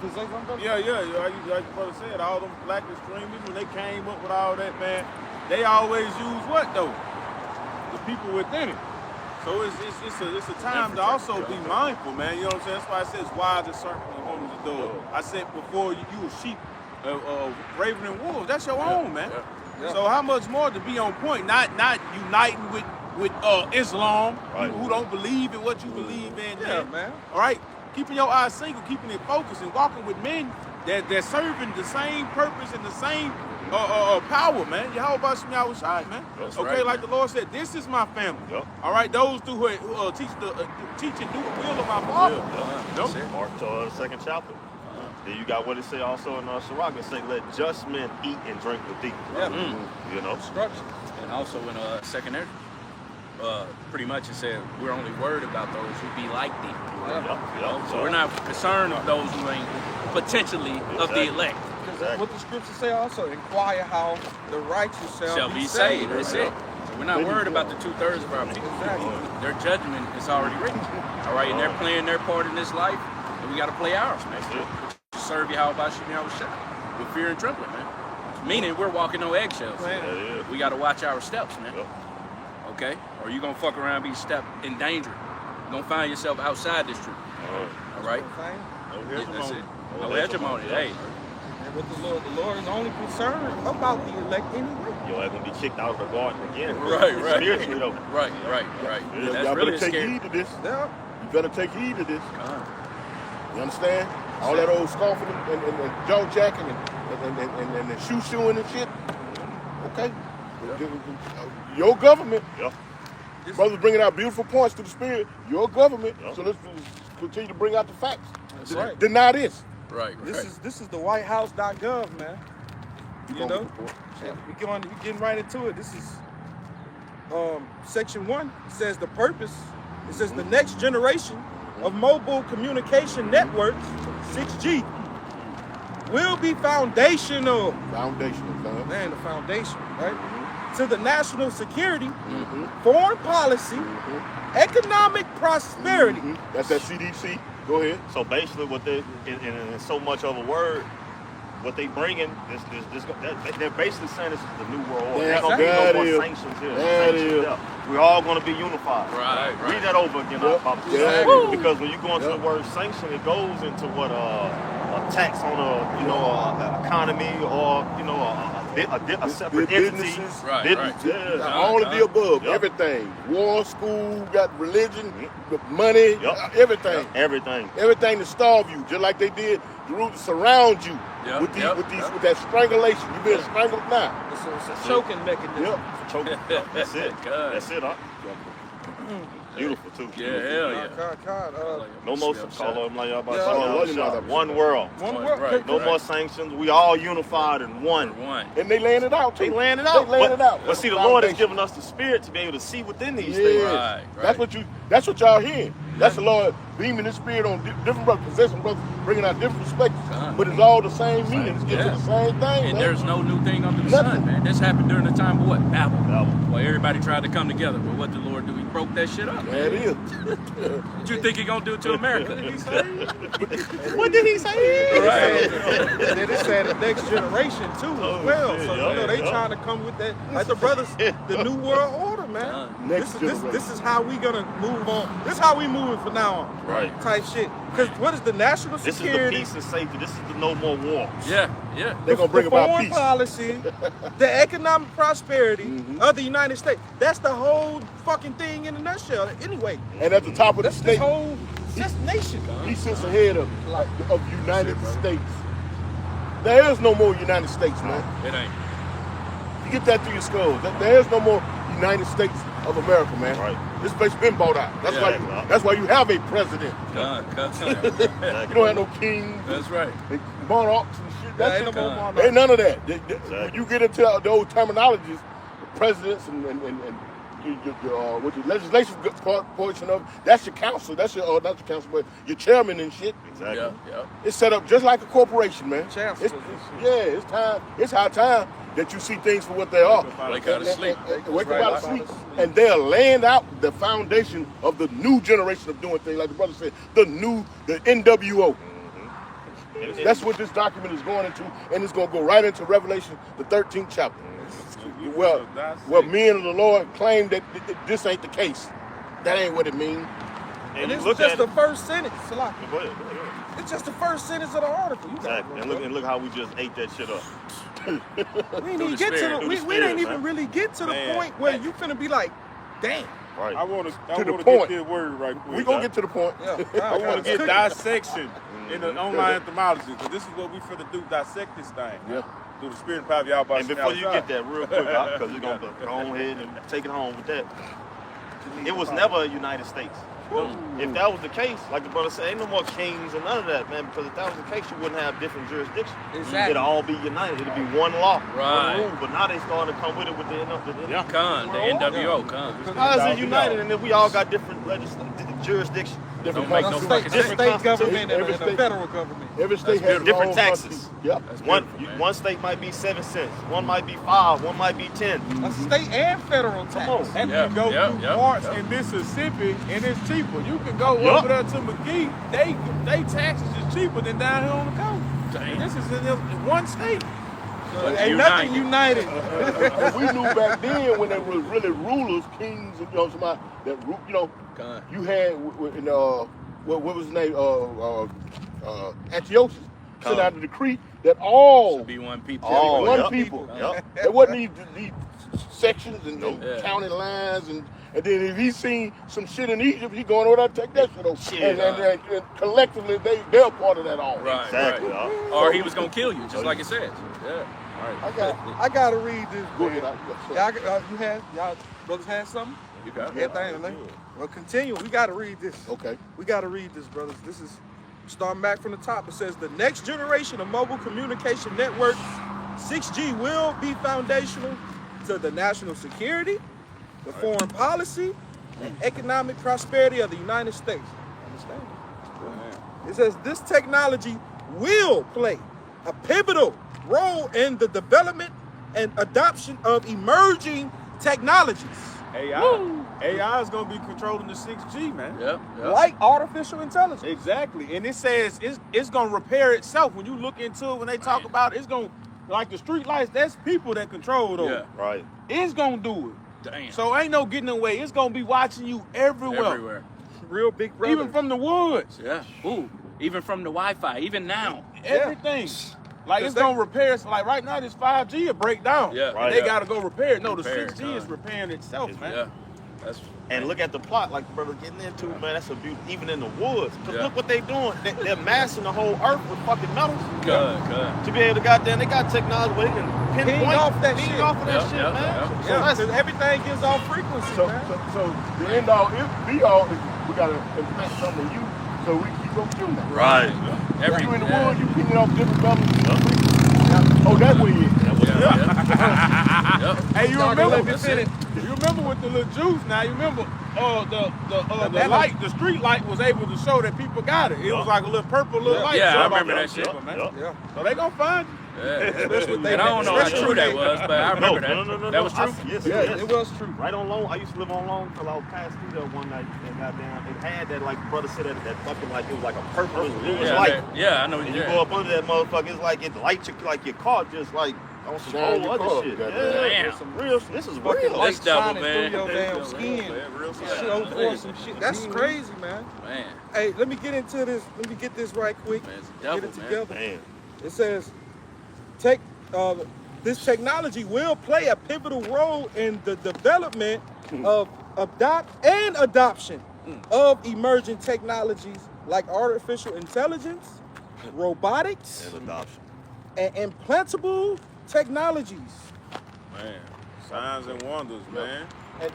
Like your brother said, all them black extremists, when they came up with all that, man, they always use what though? The people within it. So it's a time to also be mindful, man. You know what I'm saying? That's why I said it's wise as serpent and harmless as dove. I said before, you a sheep, raven and wolves. That's your own, man. Yeah. So how much more to be on point? Not uniting with Islam, people who don't believe in what you believe in. Man. All right. Keeping your eyes single, keeping it focused, and walking with men that serving the same purpose and the same power, man. Yahweh Shemiyah was shy, man. That's okay, right, like the Lord said, this is my family. Yep. All right, those who teach and do the will of my Father. Mark 2nd chapter. Then you got what it say also in Sirach. It say, let just men eat and drink with thee. You know, instructions. And also in 2nd Ezra. Pretty much it said we're only worried about those who be like thee. So we're not concerned of those who ain't potentially of the elect. Exactly. What the scriptures say also, inquire how the righteous shall be saved. That's it. So we're not worried about the 2/3 of our people. Exactly. Their judgment is already written. All right, and they're playing their part in this life, and we got to play ours, man. Serve Yahweh Shemiyah with fear and trembling, man. Meaning we're walking on eggshells. We got to watch our steps, man. Okay? Or you gonna fuck around and be stepped in danger. You're gonna find yourself outside this truth. All right? That's it. No hegemony. Hey. And with the Lord is only concerned about the elect anyway. Yo, I'm gonna be kicked out of the garden again. Right. Spiritually though. Right. Y'all better take heed to this. Yeah. You better take heed to this. You understand? All that old scoffing and jaw jacking and the shoe-shoeing and shit. Okay? Your government, brothers bringing out beautiful points to the spirit. Your government, so let's continue to bring out the facts. That's right. Deny this. Right. This is the WhiteHouse.gov, man. You know, we're getting right into it. This is section 1. It says the purpose. It says the next generation of mobile communication networks, 6G, will be foundational. Man, the foundation, right? To the national security, foreign policy, economic prosperity. That's that CDC. Go ahead. So basically, what they in so much of a word, what they bringing they're basically saying this is the new world order. There ain't gonna be no more sanctions here. We're all gonna be unified. Right. Read that over again, because when you go into the word sanction, it goes into what a tax on a economy or a separate entity. All of the above, everything. War, school, got religion, money, everything. Everything to starve you, just like they did to surround you with that strangulation. You've been strangled now. It's a choking mechanism. That's it. That's it, huh? Beautiful too. No more one world. No more sanctions. We all unified in one. And they laying it out too. But see, the Lord has given us the spirit to be able to see within these things. That's what y'all hearing. That's the Lord beaming His spirit on different brothers, possessing brothers, bringing out different perspectives. But it's all the same meaning. It's getting the same thing. And there's no new thing under the sun, man. This happened during the time of what? Babel. Well, everybody tried to come together. But what did the Lord do? He broke that shit up. There it is. What you think He gonna do to America? What did He say? Right. And then it said the next generation too as well. So they trying to come with that, like the brothers, the new world order, man. This is how we gonna move on. This is how we moving from now on. Right. Type shit. Because what is the national This is the security? peace and safety. This is the no more war. Yeah. They're gonna bring about foreign peace. policy, the economic prosperity of the United States. That's the whole fucking thing in a nutshell. Anyway, And at the top of the that's state, this whole nation. he sits ahead of United States. There is no more United States, man. It ain't. You get that through your skull. There is no more United States of America, man. Right. This place been bought out. That's Yeah. why you have a president. Con. You don't have no king, That's right. monarchs and shit. There That's ain't no more Ain't monarchy. ain't none of that. When you get into the old terminologies, the presidents and what your legislation portion of, that's your council. That's your not your council, but your chairman and shit. Exactly. Yeah. It's set up just like a corporation, man. Chancellors It's, and yeah, it's time. It's high time that you see things for what they are. Wake out of sleep. Wake Right. up out of sleep. And they're laying out the foundation of the new generation of doing things. Like the brother said, the NWO. That's what this document is going into, and it's going to go right into Revelation, the 13th chapter. Well, men of the Lord claim that this ain't the case. That ain't what it means. And you it's look just at the first sentence. Salaki. Go ahead. It's just the first sentence of the article. You got Exactly. And look how we just ate that shit up. We didn't even the get to spirit, the. through We the didn't spirit, even man. really get to the Man. point where you finna be like, damn. Right. I want To the to point. get this word right quick. We're going to get to the point. Yeah. I want to get dissection in the online etymology, because this is what we finna do, dissect this thing. Yeah. Through the spirit and power of Yahweh. And before you get that real quick, because we're going to go ahead and take it home with that. It was never a United States. If that was the case, like the brother said, ain't no more kings and none of that, man, because if that was the case, you wouldn't have different jurisdictions. Exactly. It'd all be united. It'd be one law, Right. one rule. But now they starting to come with it with the Con. The NWO. Con. How is it united and if we all got different jurisdictions? Different Don't make no countries. fucking State, sense. state government and Every the state- federal government. Every state has its Different own taxes. constitution. Yep. That's One beautiful, man. one state might be 7 cents, one might be 5, one might be 10. A state and federal tax. Come on. And Yeah, you go yeah, through yeah, parts yeah. in Mississippi and it's cheaper. You can go Yup. over there to McGee. They taxes is cheaper than down here on the coast. Damn. And this is in one state. But Ain't nothing united. And we knew back then when there was really rulers, kings, and somebody that Con. you had in what was his name? Antiochus sent out a decree that all Be one people. Oh, one yep. people. Yep. There wasn't these sections and Yeah. county lines and then if he seen some shit in Egypt, he going over there to take that shit over. Shit, And collectively they're part of that all. Right. Exactly. Right. Yup. Or he was gonna kill you, just like it says. Yeah. I gotta read this. Go man. ahead. Y'all brothers had something? You got it. Everything, like, well, continue. We gotta read this. Okay. We gotta read this, brothers. This is starting back from the top. It says the next generation of mobile communication networks, 6G, will be foundational to the national security, the foreign policy, and economic prosperity of the United States. Understand? It says this technology will play a pivotal role in the development and adoption of emerging technologies. AI is going to be controlling the 6G, man. Yep. Like artificial intelligence. Exactly. And it says it's going to repair itself. When you look into it, when they talk about it, it's going to, like the street lights, that's people that control those. Yeah. Right. It's going to do it. Damn. So ain't no getting away. It's going to be watching you everywhere. Everywhere. Real big brother. Even from the woods. Yeah. Ooh. Even from the Wi-Fi. Even now. Everything. Like it's gonna repair. Like right now, this 5G will break down. Yeah. And Right. they gotta go repair it. No, the Repair, 6G is repairing itself, man. Yeah. That's. And look at the plot, like the brother getting into, man. That's a beauty, even in the woods. Because Yeah. look what they doing. They're massing the whole earth with fucking metals. Good. To be able to goddamn, they got technology where they can pinpoint Ping off that ping shit. off of that Yep, shit, yep, man. yep. So Yeah, that's- because everything gives off frequency, So, man. so the end all, be all is we gotta implant something in you so we keep on doing that. Right. You in the woods, you picking off different levels. Oh, that's what he is. Yep. Hey, you Y'all gonna remember? let me finish? You remember with the little juice? Now you remember? The light, the street light was able to show that people got it. It was like a little purple little light. Yeah, So I about remember that shit. man. Yup. Yeah. So they gonna find you. Yeah. Especially And I don't know how true that was, but I remember that. No. That was true. Yes, Yeah, yes. it was true. Right on Long. I used to live on Long till I was passed through there one night and goddamn, it had that, like brother said, that fucking, like it was like a purple bluish Yeah, light. yeah, I know. And you Yeah. go up under that motherfucker, it's like it lights your, like your car just like On some Shine whole your other car, shit. goddamn. Yeah. Damn. Some real. This is Fucking real. light This devil, shining man. through your damn Yeah, skin. real Show forth some shit. That's crazy, man. Man, Hey, let me get into this. Let me get this right quick. man, it's the Get devil, it man. together. Man. It says, this technology will play a pivotal role in the development of adoption of emerging technologies like artificial intelligence, robotics, And adoption. and implantable technologies. Man, signs and wonders, man. And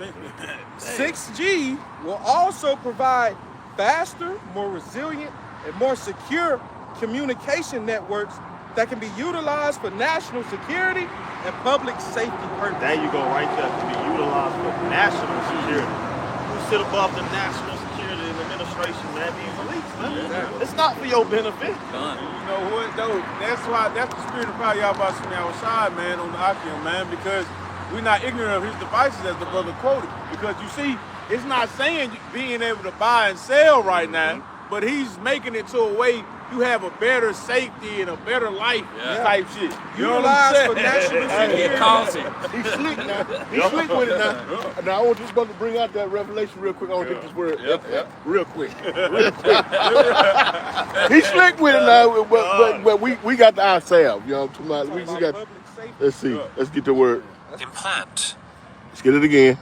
6G will also provide faster, more resilient, and more secure communication networks that can be utilized for national security and public safety purposes. There you go, right there. To be utilized for national security. Who sit above the national security and administration, man? These elites, man. Exactly. It's not for your benefit. And you know what though? That's the spirit of power y'all about to see outside, man, on the Akim, man, because we're not ignorant of his devices, as the brother quoted. Because you see, it's not saying being able to buy and sell right now, but he's making it to a way you have a better safety and a better life type shit. You know what I'm Utilized saying? for national He security. calls it. He's slick now. He's slick with it now. Now I want this brother to bring out that revelation real quick. I want to get this word real quick. Real quick. He's slick with it now, but we got the ourselves. You know what I'm talking about? We got. Public safety. Let's see. Let's get the word. Implant. Let's get it again.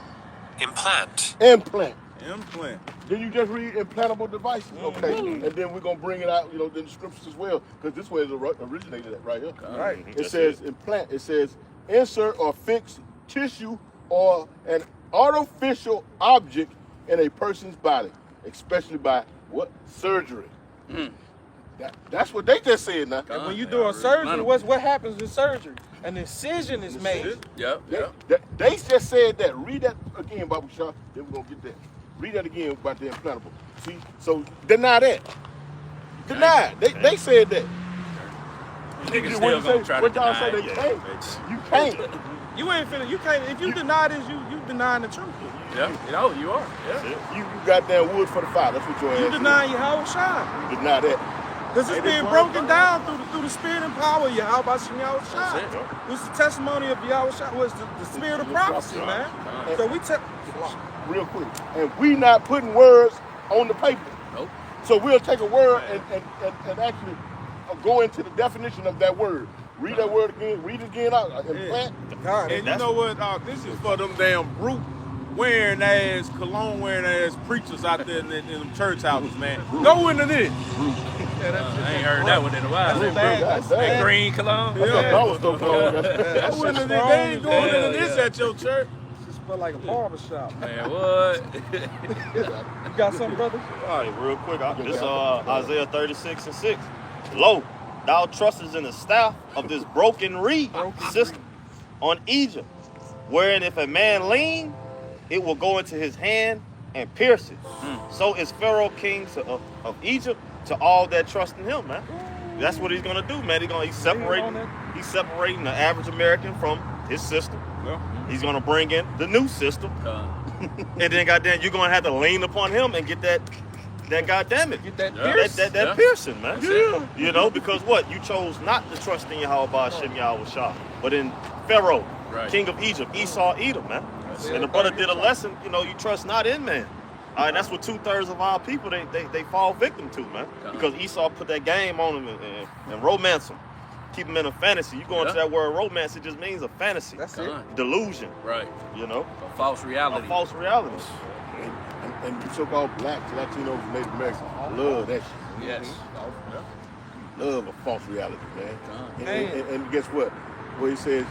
Implant. Implant. Implant. Then you just read implantable devices, okay? And then we're gonna bring it out, you know, in the scriptures as well, because this way it originated at right here. Right. It says implant. It says insert or fix tissue or an artificial object in a person's body, especially by what? Surgery. That's what they just said now. And when you're doing surgery, what happens in surgery? An incision is made. Yep, yep. They just said that. Read that again, Baba Shah. Then we're gonna get that. Read that again about the implantable. See, so deny that. Deny it. They said that. Niggas What still you gonna say- try to what y'all deny say it. they can't? You can't. You ain't finna. You can't. If you deny this, you denying the truth. Yeah, you know, you are. Yeah. You got that wood for the fire. That's what your ass You is. denying Yahweh Shai. You deny that. Because it's being broken down through the spirit and power of Yahweh Yahweh Shai. That's it. It's the testimony of Yahweh Shai. Was the spirit of prophecy, man. So we Real quick. And we not putting words on the paper. Nope. So we'll take a word and actually go into the definition of that word. Read that word again. Read it again out. Implant. God, And you know what? This is for them damn brute wearing ass, cologne wearing ass preachers out there in them church houses, man. Go into this. I ain't heard that one in a while. That's bad. That's That bad. green cologne. I thought that was so cold. Go into this. They ain't going into this at your church. It's for like a barber shop. Man, what? You got something, brother? All right, real quick. This Isaiah 36:6. Lo, thou trustest in the staff of this broken reed system on Egypt, wherein if a man lean, it will go into his hand and pierce it. So is Pharaoh king of Egypt to all that trust in him, man. That's what he's gonna do, man. He's separating the average American from his system. Yeah. He's gonna bring in the new system. And then goddamn, you're gonna have to lean upon him and get that goddamn it. Get that Yeah. pierce. That piercing, man. You know, because what? You chose not to trust in Yahweh Hashem Yahweh Shah, but in Pharaoh, Right. king of Egypt, Esau, Edom, man. And the brother did a lesson, you know, you trust not in man. And that's what 2/3 of our people, they fall victim to, man. Because Esau put that game on them and romance them. Keep them in a fantasy. You go into that word romance, it just means a fantasy. That's it. Delusion, Right. you know? A false reality. A false reality. And you so-called blacks, Latinos, and Native Americans love that shit. Yes. Love a false reality, man. And guess what? What he says,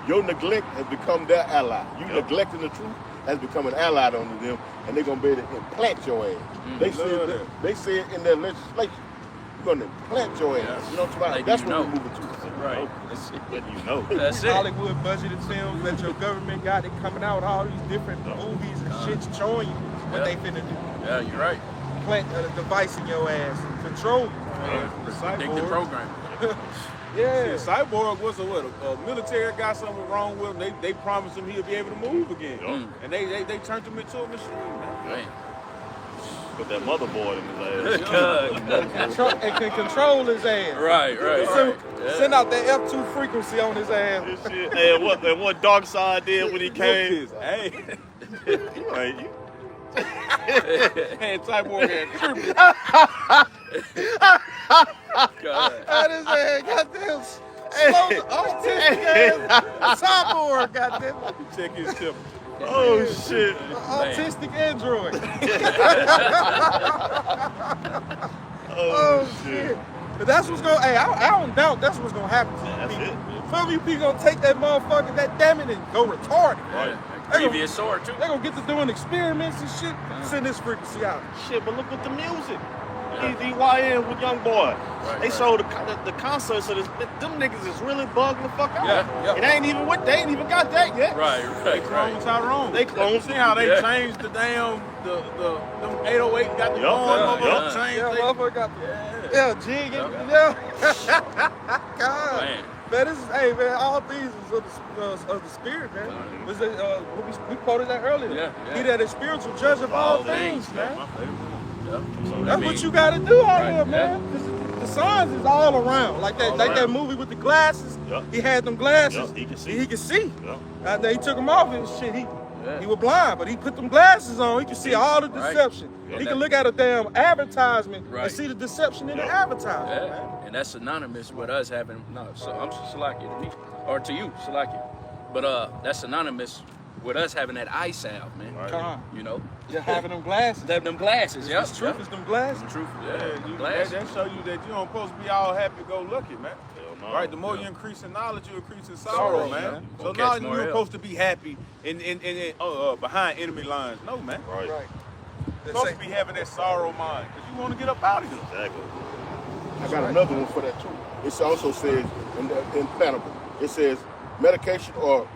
your neglect has become their ally. You neglecting the truth has become an ally unto them, and they're gonna be able to implant your ass. They say it in their legislation. You're gonna implant your ass. You know what I'm talking about? That's what we're moving to. Right. You know. That's it. Hollywood budgeted films that your government got it coming out, all these different movies and shit showing you what they finna do. Yeah, you're right. Plant a device in your ass and control you. Predictive program. Yeah. Cyborg was a military got something wrong with him. They promised him he'll be able to move again. And they turned him into a machine, man. Man. Put that motherboard in his ass. And can control his ass. Right. Send out that F2 frequency on his ass. This shit. Hey, and what Dark Side did when he came? Hey, Hey, hey, Cyborg had tripping. That is a goddamn slow autistic ass cyborg, goddamn. Check his tip. oh shit. Autistic android. Oh shit. But that's what's gonna. Hey, I don't doubt that's what's gonna happen to That's you. it. Some of you people gonna take that motherfucker, that damn it, and go retarded. Right. Previous sword too. They gonna get to doing experiments and shit. Send this frequency out. Shit, but look at the music. DYN with Young Boy. They showed the concert, so them niggas is really bugging the fuck out. Yeah. It ain't even they ain't even got that yet. They clone Tyrone. They clone. See how they changed the damn them 808 got the Yup. changed. Yeah, they- motherfucker got jig it. Yeah. God. Man. Man, this is, hey man, all things is of the spirit, man. Was it, we quoted that earlier. Yeah. He that is spiritual judge of all things, man. My favorite. That's what you gotta do out here, man. 'Cause the signs is all around. Like that, All like that around. movie with the glasses. Yup. He had them glasses. Yup, he could see. He could see. Yup. And then he took them off and shit. He was blind, but he put them glasses on. He could see all the Right. deception. Yeah. He can look at a damn advertisement Right. and see the deception in the Yup. advertisement. Yeah, Man. and that's synonymous with us having so I'm Salakia to me, or to you, Salakia. But that's synonymous with us having that eye salve, man. Right. Come on. You know, Just having them glasses. them glasses, yeah. It's truth is them glasses. Truth, That show you that you don't supposed to be all happy-go-lucky, man. Hell no. Right, the more you increase in knowledge, you increase in sorrow, Sorrow, man. man. So Gonna now catch more you're hell. supposed to be happy in behind enemy lines. No, man. Right. Right. You're supposed to be having that sorrow mind because you want to get up out of here. Exactly. I got another one for that too. It also says in the implantable. It says medication or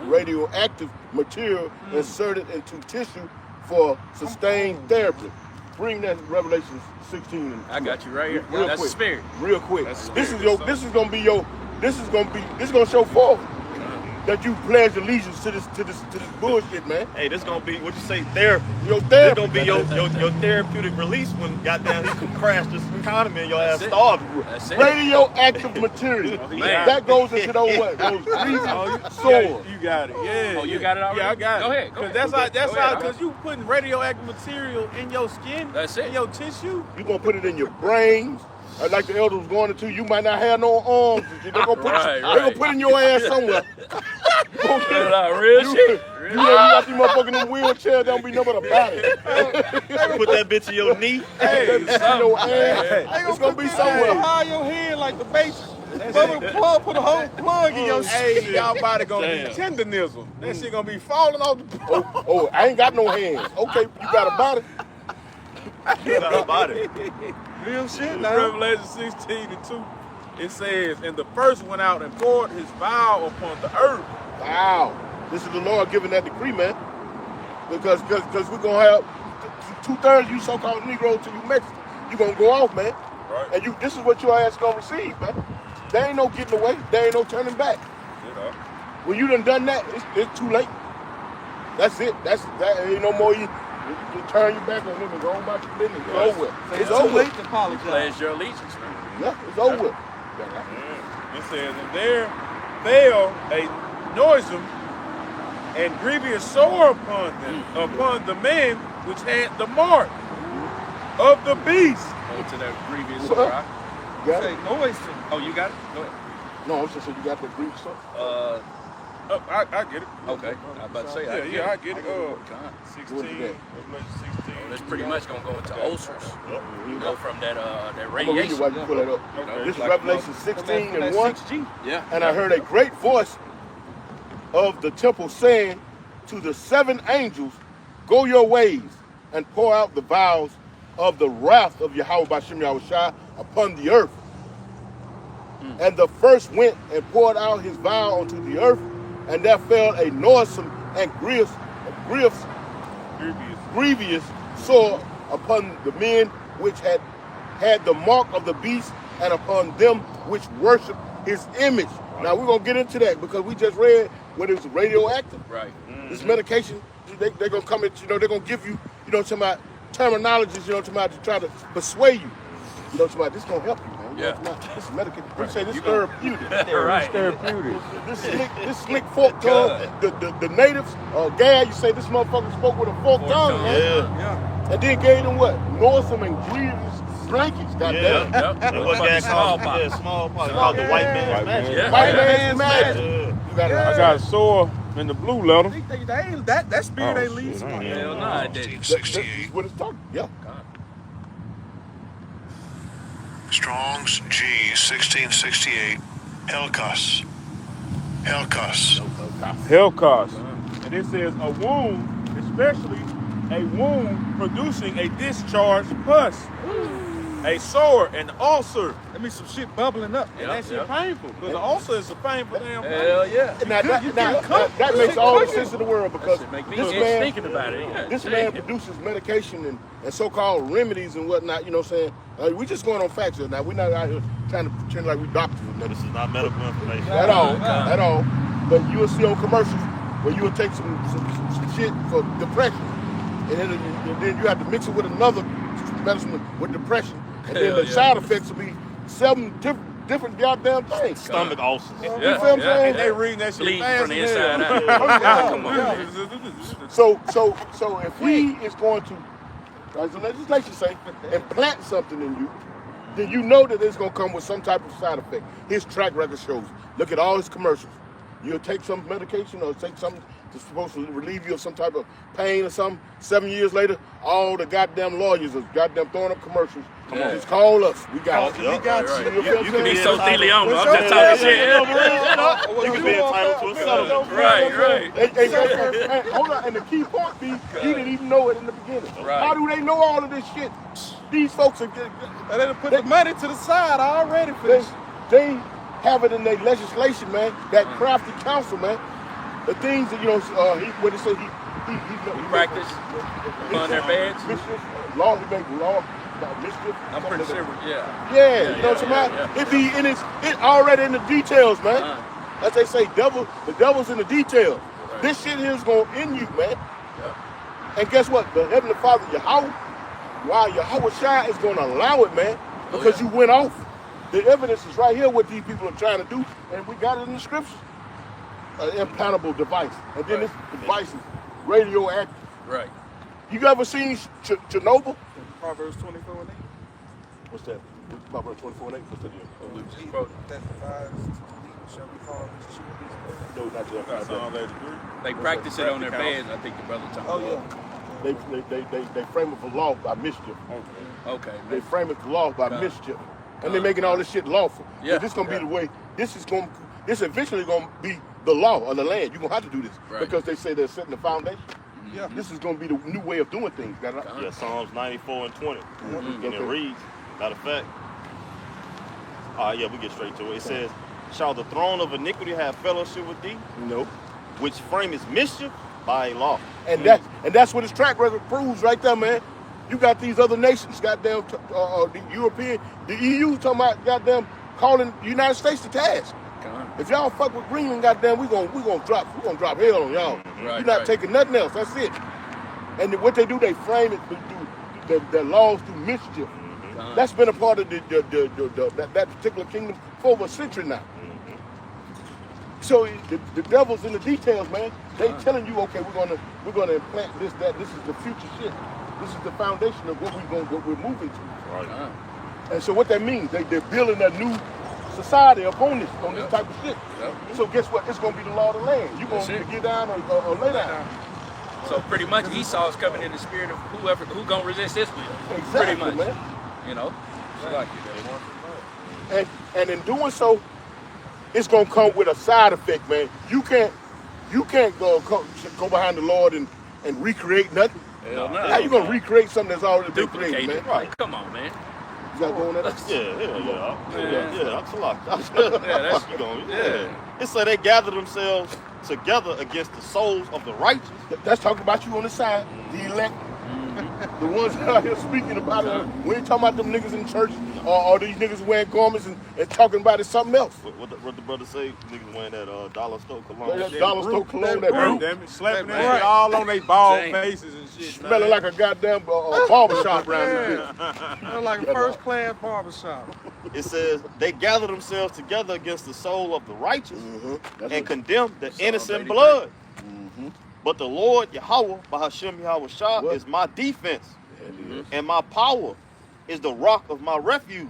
radioactive material inserted into tissue for sustained therapy. Bring that Revelation 16. And I got you right here. Real That's quick. spirit. Real quick. That's This is spirit. gonna show forth that you pledge allegiance to this bullshit, man. Hey, this gonna be what you say therapy. Your This therapy. gonna be your therapeutic release when goddamn he can crash this economy and your ass That's it. starved. That's it. Radioactive material. Man. That goes into those what? Those greasy sores. You got it. Yeah. Oh, you got it already? Yeah, I got Go it. ahead, go Cause ahead. that's Go how ahead. because you putting radioactive material in your skin. That's it. In your tissue. You gonna put it in your brains. Like the elder was going into, you might not have no arms. They're gonna put, Right, they gonna right. put in your ass somewhere. Real shit. You got these motherfuckers in them wheelchairs, don't be nothing about it. Put that bitch in your knee. Hey, your ass. It's gonna be somewhere. Behind your head like the base. Put a whole plug in your shit. Hey, y'all body gonna be tendonism. That shit gonna be falling off the Oh, I ain't got no hands. Okay, you got a body. About it. Real shit now. Revelation 16:2. It says, and the first went out and poured his vial upon the earth. Wow. This is the Lord giving that decree, man. Because we're gonna have 2/3 you so-called Negroes to you Mexicans. You gonna go off, man. Right. And this is what your ass gonna receive, man. There ain't no getting away. There ain't no turning back. You know. When you done that, it's too late. That's it. That ain't no more. You turn your back on them and go on about your business. It's over with. It's Too over with. late to apologize. Pledge your allegiance, man. Yeah, it's over with. It says, and there fell a noisome and grievous sore upon them, upon the men which had the mark of the beast. Go to that previous What? rock. Got Say it? noise. Oh, you got it? Go ahead. No, I'm just saying you got the brief stuff. I get it. Okay. I was about to say, I get it. Con. 16. What is that? Revelation 16. That's pretty much gonna go into ulcers. You go from that I'm gonna read it radiation. while you pull it up. Okay. This is Like, Revelation That 16:1. 6G. Yeah. And I heard a great voice of the temple saying to the 7 angels, go your ways and pour out the vials of the wrath of Yahweh Bashim Yahushua upon the earth. And the first went and poured out his vial onto the earth, and there fell a noisome and grievous sore upon the men which had the mark of the beast, and upon them which worship his image. Now we're gonna get into that because we just read what is radioactive. Right. This medication, they're gonna come at they're gonna give you you know, talking about terminologies, you know, talking about to try to persuade you. You know, talking about this gonna help you, man. You know, talking about, this is medical. We say this therapeutic. Right. Therapeutic. This slick fork tongue. The natives, Gad, you say this motherfucker spoke with a forked tongue, man. Yeah. And then gave them what? Northam and grievous blankets, goddamn. That was that smallpox. Yeah, smallpox. Called the white man's magic. Yeah. White man's magic. Yeah. I got a sore in the blue letter. That spirit Oh, ain't leaving shit, I somebody. ain't Hell no, I didn't. That's what it's talking. Yeah. Strong's G 1668. Helcos. Helcos. And it says a wound, especially a wound producing a discharged pus, a sore, an ulcer. That means some shit bubbling up. And that shit painful, because the ulcer is a painful damn thing. Hell yeah. Now, that makes all the sense in the world because Make me this itch man, thinking about it. Yeah. this man produces medication and so-called remedies and whatnot. You know what I'm saying? We just going on facts here. Now we're not out here trying to pretend like we doctors. This is not medical information. At all. But you will see on commercials where you will take some shit for depression, and then you have to mix it with another medicine with depression, and then the side effects will be 7 different goddamn things. Stomach ulcers. You feel what I'm saying? And they reading that shit Bleeding fast from the as hell. inside out. Come on. So if he is going to, as the legislation say, implant something in you, then you know that it's going to come with some type of side effect. His track record shows. Look at all his commercials. You'll take some medication or take something that's supposed to relieve you of some type of pain or something. 7 years later, all the goddamn lawyers are goddamn throwing up commercials. Come on, just call us. We got you. We got you. You can He's be so entitled. Leon. I'm just talking shit. You can be entitled to a settlement. Right. Hey, hold on, and the key part be, he didn't even know it in the beginning. Right. How do they know all of this shit? These folks are And they put the money to the side already for this. they have it in their legislation, man. That crafty counsel, man. The things that what they say he Practice on their beds. mischief, law. He make law about mischief. I'm pretty sure. Yeah. Yeah, you know what I'm talking about? It be in it already in the details, man. As they say, the devil's in the details. Right. This shit here is gonna end you, man. Yeah. And guess what? The Heavenly Father, Yahweh Shai is gonna allow it, man, because you went off. The evidence is right here what these people are trying to do, and we got it in the scriptures. An implantable device, and then this device is radioactive. Right. You ever seen Chernobyl? Proverbs 24 and 8. What's that? Proverbs 24 and 8. What's that? He testifies, shall we call his children? No, not that. That's all they agree. They practice it on their beds. I think the brother talking about. They frame it for law by mischief. Okay. They frame it for law by mischief, and they're making all this shit lawful. Yeah. This gonna be the way. This eventually gonna be the law of the land. You're gonna have to do this because they say they're setting the foundation. Yeah. This is gonna be the new way of doing things. Yeah, Psalms 94 and 20. And it reads, matter of fact, we get straight to it. It says, shall the throne of iniquity have fellowship with thee? No. Which frameth mischief by law. And that's what his track record proves right there, man. You got these other nations, goddamn, the European, the EU talking about goddamn calling the United States to task. If y'all fuck with Greenland, goddamn, we gonna drop hell on y'all. You're not taking nothing else. That's it. And what they do, they frame it through the laws through mischief. That's been a part of that particular kingdom for over a century now. So the devil's in the details, man. They telling you, okay, we're gonna implant this, that. This is the future shit. This is the foundation of what we're moving to. Right. And so what that means, they're building a new society upon this type of shit. So guess what? It's gonna be the law of the land. You're gonna get down or lay down. So pretty much Esau's coming in the spirit of who gonna resist his will. Exactly, pretty much, man. You know. Like and in doing so, it's gonna come with a side effect, man. You can't go behind the Lord and recreate nothing. Hell no. How you gonna recreate something that's already been duplicate created, it. man? Right. Come on, man. You got to go on that? That's a lot. That's you going. Yeah. It said they gather themselves together against the souls of the righteous. That's talking about you on the side, the elect. The ones out here speaking about it. We ain't talking about them niggas in church Or these niggas wearing garments and talking about it something else. What the brother say? Niggas wearing that dollar store cologne. That dollar store cologne, that that Damn it, slapping Right. that shit all on they bald Dang. faces and shit. smelling man. like a goddamn barbershop around here. They're like a first class barbershop. It says they gather themselves together against the soul of the righteous and condemn the innocent Lady blood. But the Lord Yahweh, Bahashem Yahweh Shah, What? is my defense, and my power is the rock of my refuge.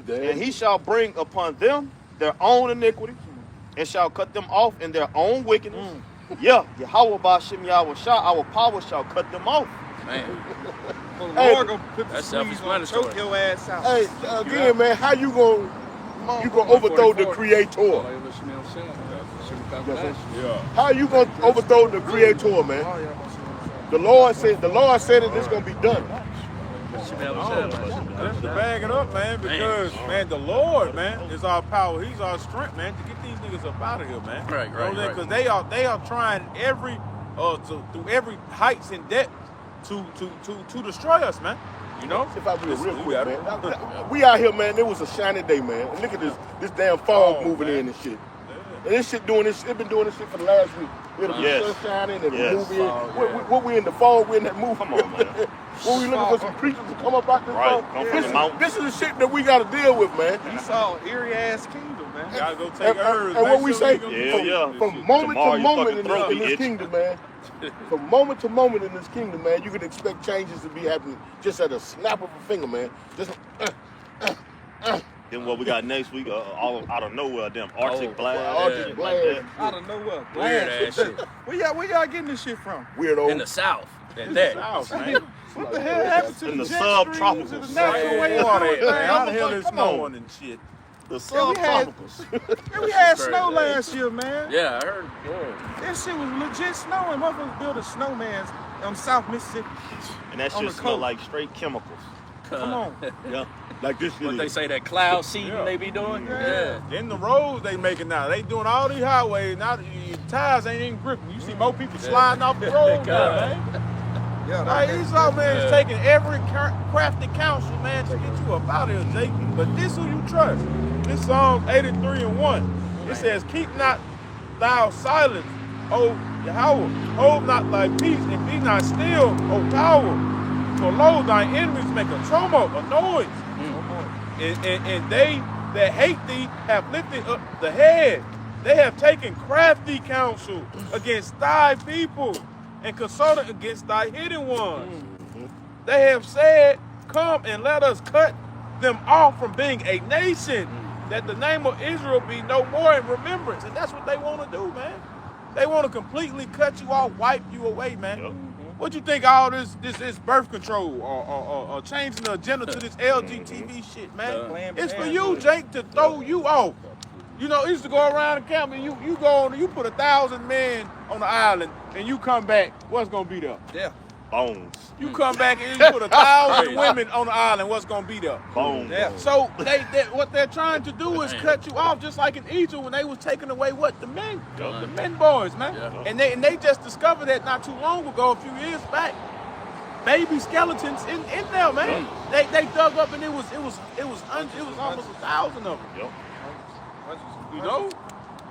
And he shall bring upon them their own iniquity, and shall cut them off in their own wickedness. Yeah, Yahweh Bahashem Yahweh Shah, our power shall cut them off. Man, Well, the Hey, Lord gonna put the that's squeeze on, self-explanatory. choke your ass out. Hey, again, man, how you gonna overthrow the creator? Yeah. How you gonna overthrow the creator, man? The Lord said it, it's gonna be done. That's to bag it up, man, because, man, the Lord, man, is our power. He's our strength, man, to get these niggas up out of here, man. Right, right, right. Because they are trying through every heights and depth to destroy us, man. You know? If I be real You quick, got it. man. We out here, man. It was a shiny day, man. And look at this damn fog moving in and shit. And this shit been doing this shit for the last week. It'll be Yes. sun shining and Yes. the movie. Oh, yeah. What we in the fog? We in that movie. Come on, man. When we looking for some creatures to come up out this Right, fog. come from the mountains. This is the shit that we got to deal with, man. You saw eerie ass kingdom, man. Gotta go take hers. And what we say, Yeah. from moment Tomorrow to your moment fucking in throat be this itching. kingdom, man. From moment to moment in this kingdom, man, you can expect changes to be happening just at a snap of a finger, man. Just Then what we got next week, all out of nowhere, them Arctic blast. Arctic shit blast. like Out of nowhere. Weird ass shit. Where y'all getting this shit from? weirdo. In the South. At that. South, man. What the hell happened to In the the jet subtropicals. streams and the natural way All of that, doing man. How the things? hell is Come on. snowing and shit? The Yeah, we had- subtropicals. Yeah, we had Crazy. snow last year, man. Yeah, I heard. That shit was legit snowing. Motherfuckers building snowmans on South Mississippi. And that On shit the smell coast. like straight chemicals. Come on. Yeah, like this shit What they is. say, that cloud seeding Yeah. they be doing? Yeah. In the roads they making now. They doing all these highways. Now your tires ain't even gripping. You see more people sliding off the road now, man. Yeah, Like, these old man is taking every crafty counsel, man, to get you up out of here, Jake. But this who you trust. This Psalm 83:1. It says, keep not thou silence, O Yahweh. Hold not thy peace and be not still, O power. For lo, thine enemies make a tumult, a noise. And they that hate thee have lifted up the head. They have taken crafty counsel against thy people and consulted against thy hidden ones. They have said, come and let us cut them off from being a nation, that the name of Israel be no more in remembrance. And that's what they want to do, man. They want to completely cut you off, wipe you away, man. Yep. What you think all this birth control or changing the agenda to this LGTV shit, man? It's for you, Jake, to throw you off. You know, it used to go around the camp and you go on, you put 1,000 men on the island and you come back, what's gonna be there? Yeah. Bones. You come back and you put 1,000 women on the island, what's gonna be there? Bones. Yeah. So what they're trying to do is cut you off, just like in Egypt when they was taking away what? The men boys, man. Yeah. And they just discovered that not too long ago, a few years back. Baby skeletons in there, man. They dug up and it was almost 1,000 of them. Yep. You know?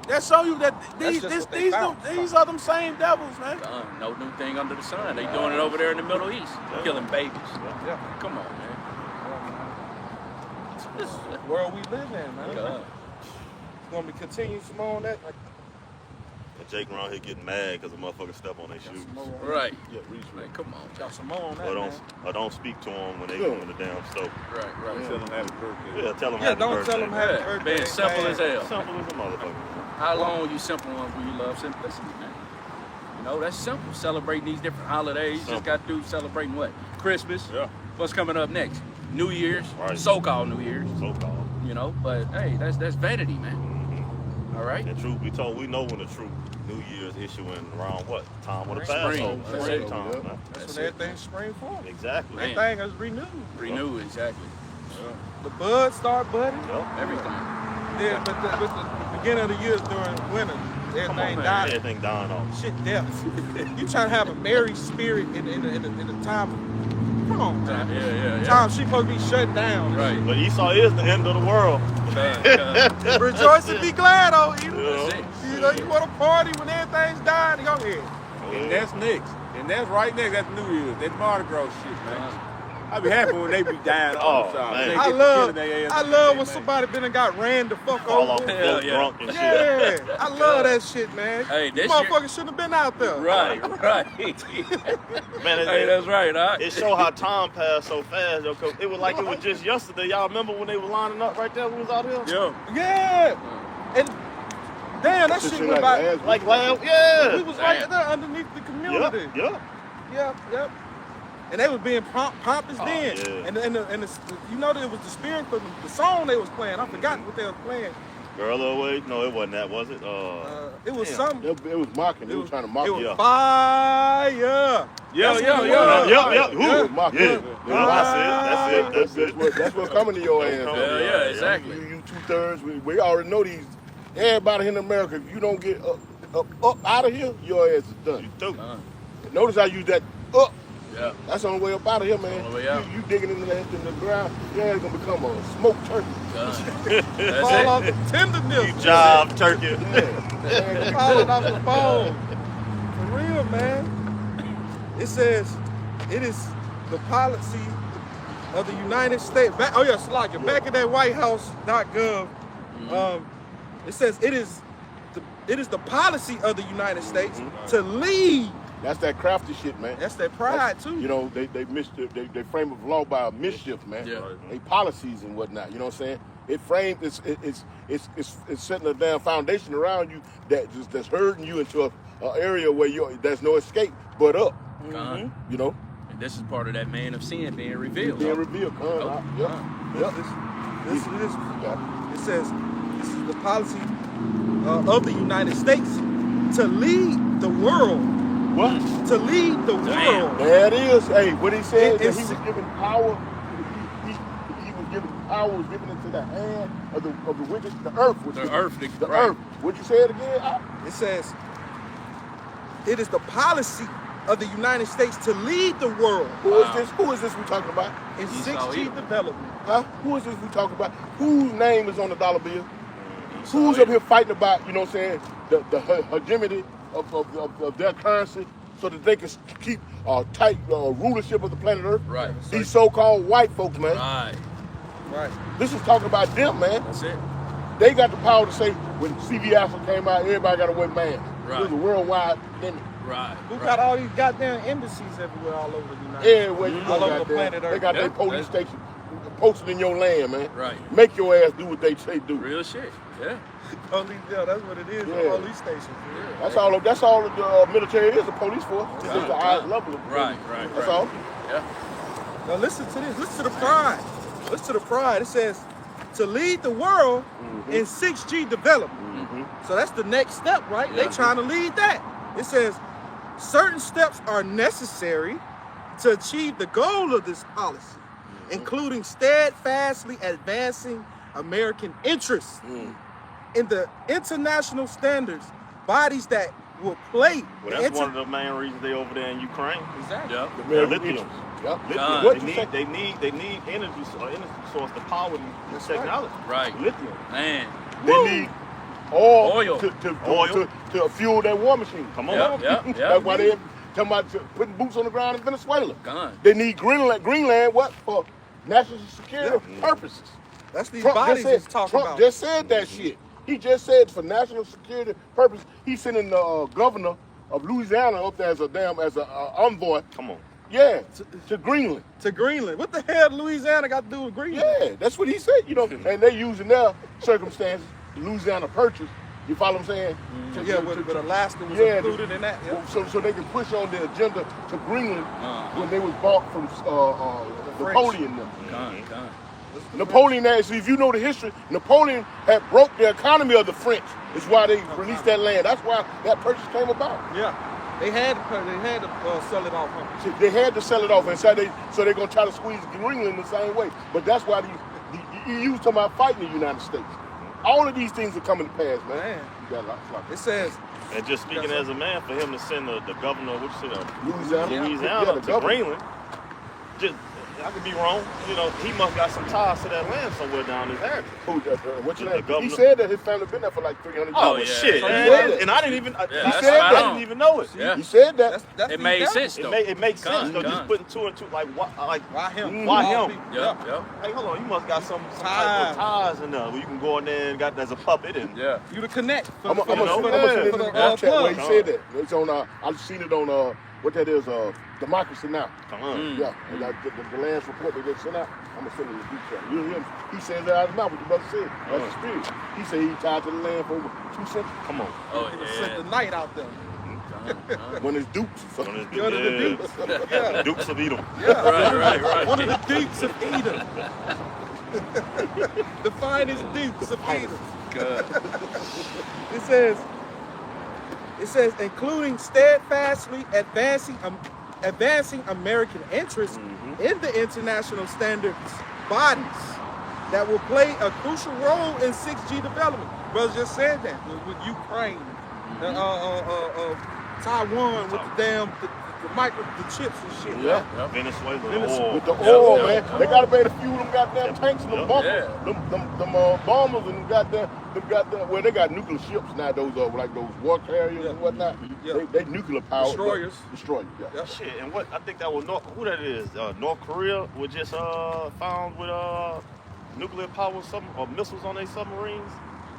That show you that That's just what they found. these are them same devils, man. No new thing under the sun. They doing it over there in the Middle East, killing babies. Yeah. Come on, man. This is the world we live in, man. God. It's gonna be continue some more on that. Like, And Jake around here getting mad because a motherfucker step on their shoes. some more on Right. Yeah, reach Man, come on. Got some more on that, Or man. don't speak to them when they come in the damn store. Right, right. Tell them happy birthday. Yeah, tell them Yeah, happy don't birthday. tell them happy Yeah, birthday. being simple man. as hell. Simple as a motherfucker. How long you simple ones will you love simplicity, man? You know, that's simple. Celebrating these different holidays. You just got through celebrating what? Christmas. Yeah. What's coming up next? New Year's. Right. So-called New Year's. So called. You know, but hey, that's vanity, man. All right. And truth be told, we know when the true New Year's issuing around what? Time of the Spring. Passover. Spring. Time, Yeah. man. That's when everything spring forward. Exactly. Man. Everything is renewed. Renew, exactly. The buds start budding. Yep. Everything. Yeah, but the beginning of the year is during winter. Come on, Everything man. dies. Everything dying off. Shit death. You trying to have a merry spirit in the time. Come Come on, man. Yeah. Time she supposed to be shut down. Right. But Esau is the end of the world. Rejoice and be glad, oh, you That's it. know, you want to party when everything's dying, go ahead. And that's next. And that's right next. That's New Year's. That's Mardi Gras shit, man. I be happy when they be dying all the time. man. They I get to love killing their ass when man. somebody been and got ran the fuck All off over. the Hell floor yeah. drunk and shit. Yeah, I love that shit, man. Hey, You this motherfuckers shouldn't have been out there. Right. Man, Hey, that's right. All right. it showed how time passed so fast, yo. 'Cause it was like it was just yesterday. Y'all remember when they were lining up right there when we was out here? Yeah. Yeah. And damn, that shit went by. Like loud, yeah. We was right there underneath the community. Yeah. Yep. And they was being pompous then. Yeah. And you know that it was the spirit for the song they was playing. I forgot what they was playing. Girl away? No, it wasn't that, was it? It was Damn. something. It was mocking. They were trying to mock It you. was fire. Yeah. Yep. Yep. It Who? was mocking. Yeah. That's it. That's what's coming to your ass. Yeah, exactly. You 2/3. We already know these. Everybody in America, if you don't get up out of here, your ass is done. Too. Notice I use that up. Yeah. That's the only way up out of here, man. Only way out. You digging in the ground, your ass gonna become a smoked turkey. That's Fall it. off the tenderness. Job, turkey. Yeah. Falling off the phone. For real, man. It says it is the policy of the United States. Back at that WhiteHouse.gov. It says it is the policy of the United States to lead. That's that crafty shit, man. That's their pride too. You know, they frame of law by mischief, man. Yeah. They policies and whatnot. You know what I'm saying? It's setting a damn foundation around you that's herding you into an area where there's no escape but up. Uh-huh. You know, And this is part of that man of sin being revealed. being revealed. Yep. It says this is the policy of the United States to lead the world. What? To lead the world. There it is. Hey, what he said, that he It's- was given power. He was given power, was given into the hand of the wicked, the earth. The earth, The right. earth. What'd you say it again? It says it is the policy of the United States to lead the world Who is this? Who is this we talking about? in Esau 6G Edom. development. Huh? Who is this we talking about? Whose name is on the dollar bill? Who's up here fighting about, you know what I'm saying, the hegemony of their currency so that they can keep tight rulership of the planet Earth? Right. These so-called white folks, man. Right. This is talking about them, man. That's it. They got the power to say when CVS came out, everybody got to wear masks. Right. It was a worldwide limit. Right. Who got all these goddamn embassies everywhere all over the United States? Everywhere you All go, over the goddamn, planet Earth. they got their Yeah. police station posted in your land, man. Right. Make your ass do what they say do. Real shit. Yeah. Police, that's what it is. Yeah. The police station. That's all the military is, the police force. It's just the highest level of Right. That's all. Yeah. Now listen to this. Listen to the pride. Listen to the pride. It says to lead the world in 6G development. So that's the next step, right? Yeah. They trying to lead that. It says certain steps are necessary to achieve the goal of this policy, including steadfastly advancing American interests in the international standards, bodies that will play. Well, that's one of the main reasons they over there in Ukraine. Exactly. Yep. American Lithium. interests. Yep. God. What you say? They need energy source to power this technology. Right. Lithium. Man. They need oil, Oil. to fuel that war machine. Come on. Yep. That's why they talking about putting boots on the ground in Venezuela. Gone. They need Greenland what? For national security purposes. That's these Trump bodies just is talking Trump about. just said that shit. He just said for national security purposes, he's sending the governor of Louisiana up there as a envoy. Come on. Yeah, to Greenland. To Greenland. What the hell Louisiana got to do with Greenland? Yeah, that's what he said. You know, and they using their circumstances, the Louisiana Purchase. You follow what I'm saying? Yeah, but Alaska was Yeah, included in that. Yeah. So they can push on the agenda to Greenland when they was bought from Napoleon. and them. Gone. Napoleon, actually, if you know the history, Napoleon had broke the economy of the French. It's why they released that land. That's why that purchase came about. Yeah. They had to sell it off. Huh? They had to sell it off, and so they're gonna try to squeeze Greenland the same way. But that's why the EU's talking about fighting the United States. All of these things are coming to pass, man. You got lots. It says And just speaking as a man, for him to send the governor, Louisiana Yeah, the to governor. Greenland, just I could be wrong. You know, he must got some ties to that land somewhere down his heritage. What's your The name? He governor. said that his family been there for like 300 years. Oh, yeah. shit, So man. he And I didn't even. Yeah, I that's said I that. didn't even know it. Yeah. He said that. That's It the made devil. sense though. It makes sense though. Gun. Just putting two and two, like what? Like Why him? Why All him? people. Yep. Hey, hold on. You must got some type of ties in there where you can go in there and got there's a puppet and Yeah. You to connect. For, I'm for, gonna for, send the- it for in the the chat where he plug. said that. It's on. I've seen it on what that is. Democracy Now. come on. Yeah, and like the last report that they sent out, I'm gonna send it in the group chat. You hear him? He says that out of his mouth. What your brother said. That's the spirit. He said he tied to the land for over 2 centuries. Come on. Oh He sent yeah. the night out there. When it's dupes. One of One of the dukes. Yeah. Dukes of Edom. Yeah. Right. One of the dukes of Edom. The finest dukes of Edom. It says, including steadfastly advancing American interests in the international standards bodies that will play a crucial role in 6G development. Brother just said that with Ukraine, Taiwan with the damn the chips and shit. Yeah. Venezuela. With the Yeah, oil, yeah. man. They gotta be able to fuel them goddamn tanks and them bombers. Yeah. Them bombers and them goddamn, well, they got nuclear ships now, those like those war carriers and whatnot. Yeah. They nuclear powered. Destroyers. Destroyers, yeah. Yeah. Shit, and what I think that was who that is? North Korea was just found with nuclear power or missiles on their submarines.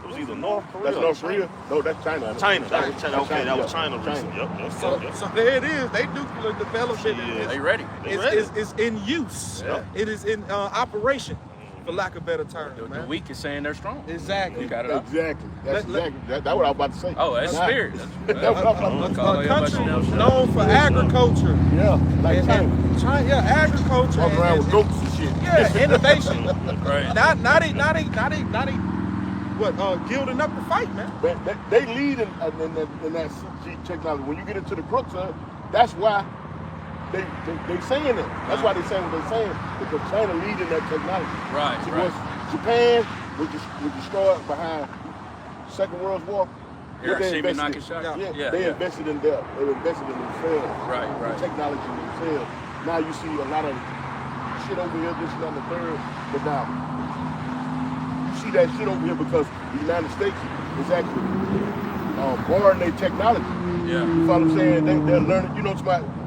It was either North Korea. That's or North China. Korea? No, that's China. China. That was China. Okay, that was yeah. China recently. Yep. So there it is. They nuclear development Yeah. They ready. is in use. Yeah. It is in operation, for lack of better term, The man. weak is saying they're strong. Exactly. You got it up. Exactly. That's Let- exactly. That's what I was about to say. Oh, that's Nah. spirit. That's what I was about to say. Call A it country everybody else. known for agriculture. Yeah, like And- China. and China, yeah, agriculture. Walking around and- with goats and shit. Yeah, innovation. Right. Not gilding up the fight, man. But they lead in that 6G technology. When you get into the crux of it, that's why they saying it. That's why they saying what they're saying, because China lead in that technology. Right, See, right. once Japan was destroyed behind Second World War. what they Hiroshima, invested in. Nagasaki. Yeah, they invested in them. They invested in themselves. Right, right. The technology in themselves. Now you see a lot of shit over here, this and that and the third, but now you see that shit over here because the United States is actually borrowing their technology. Yeah. You follow what I'm saying? They're learning, you know,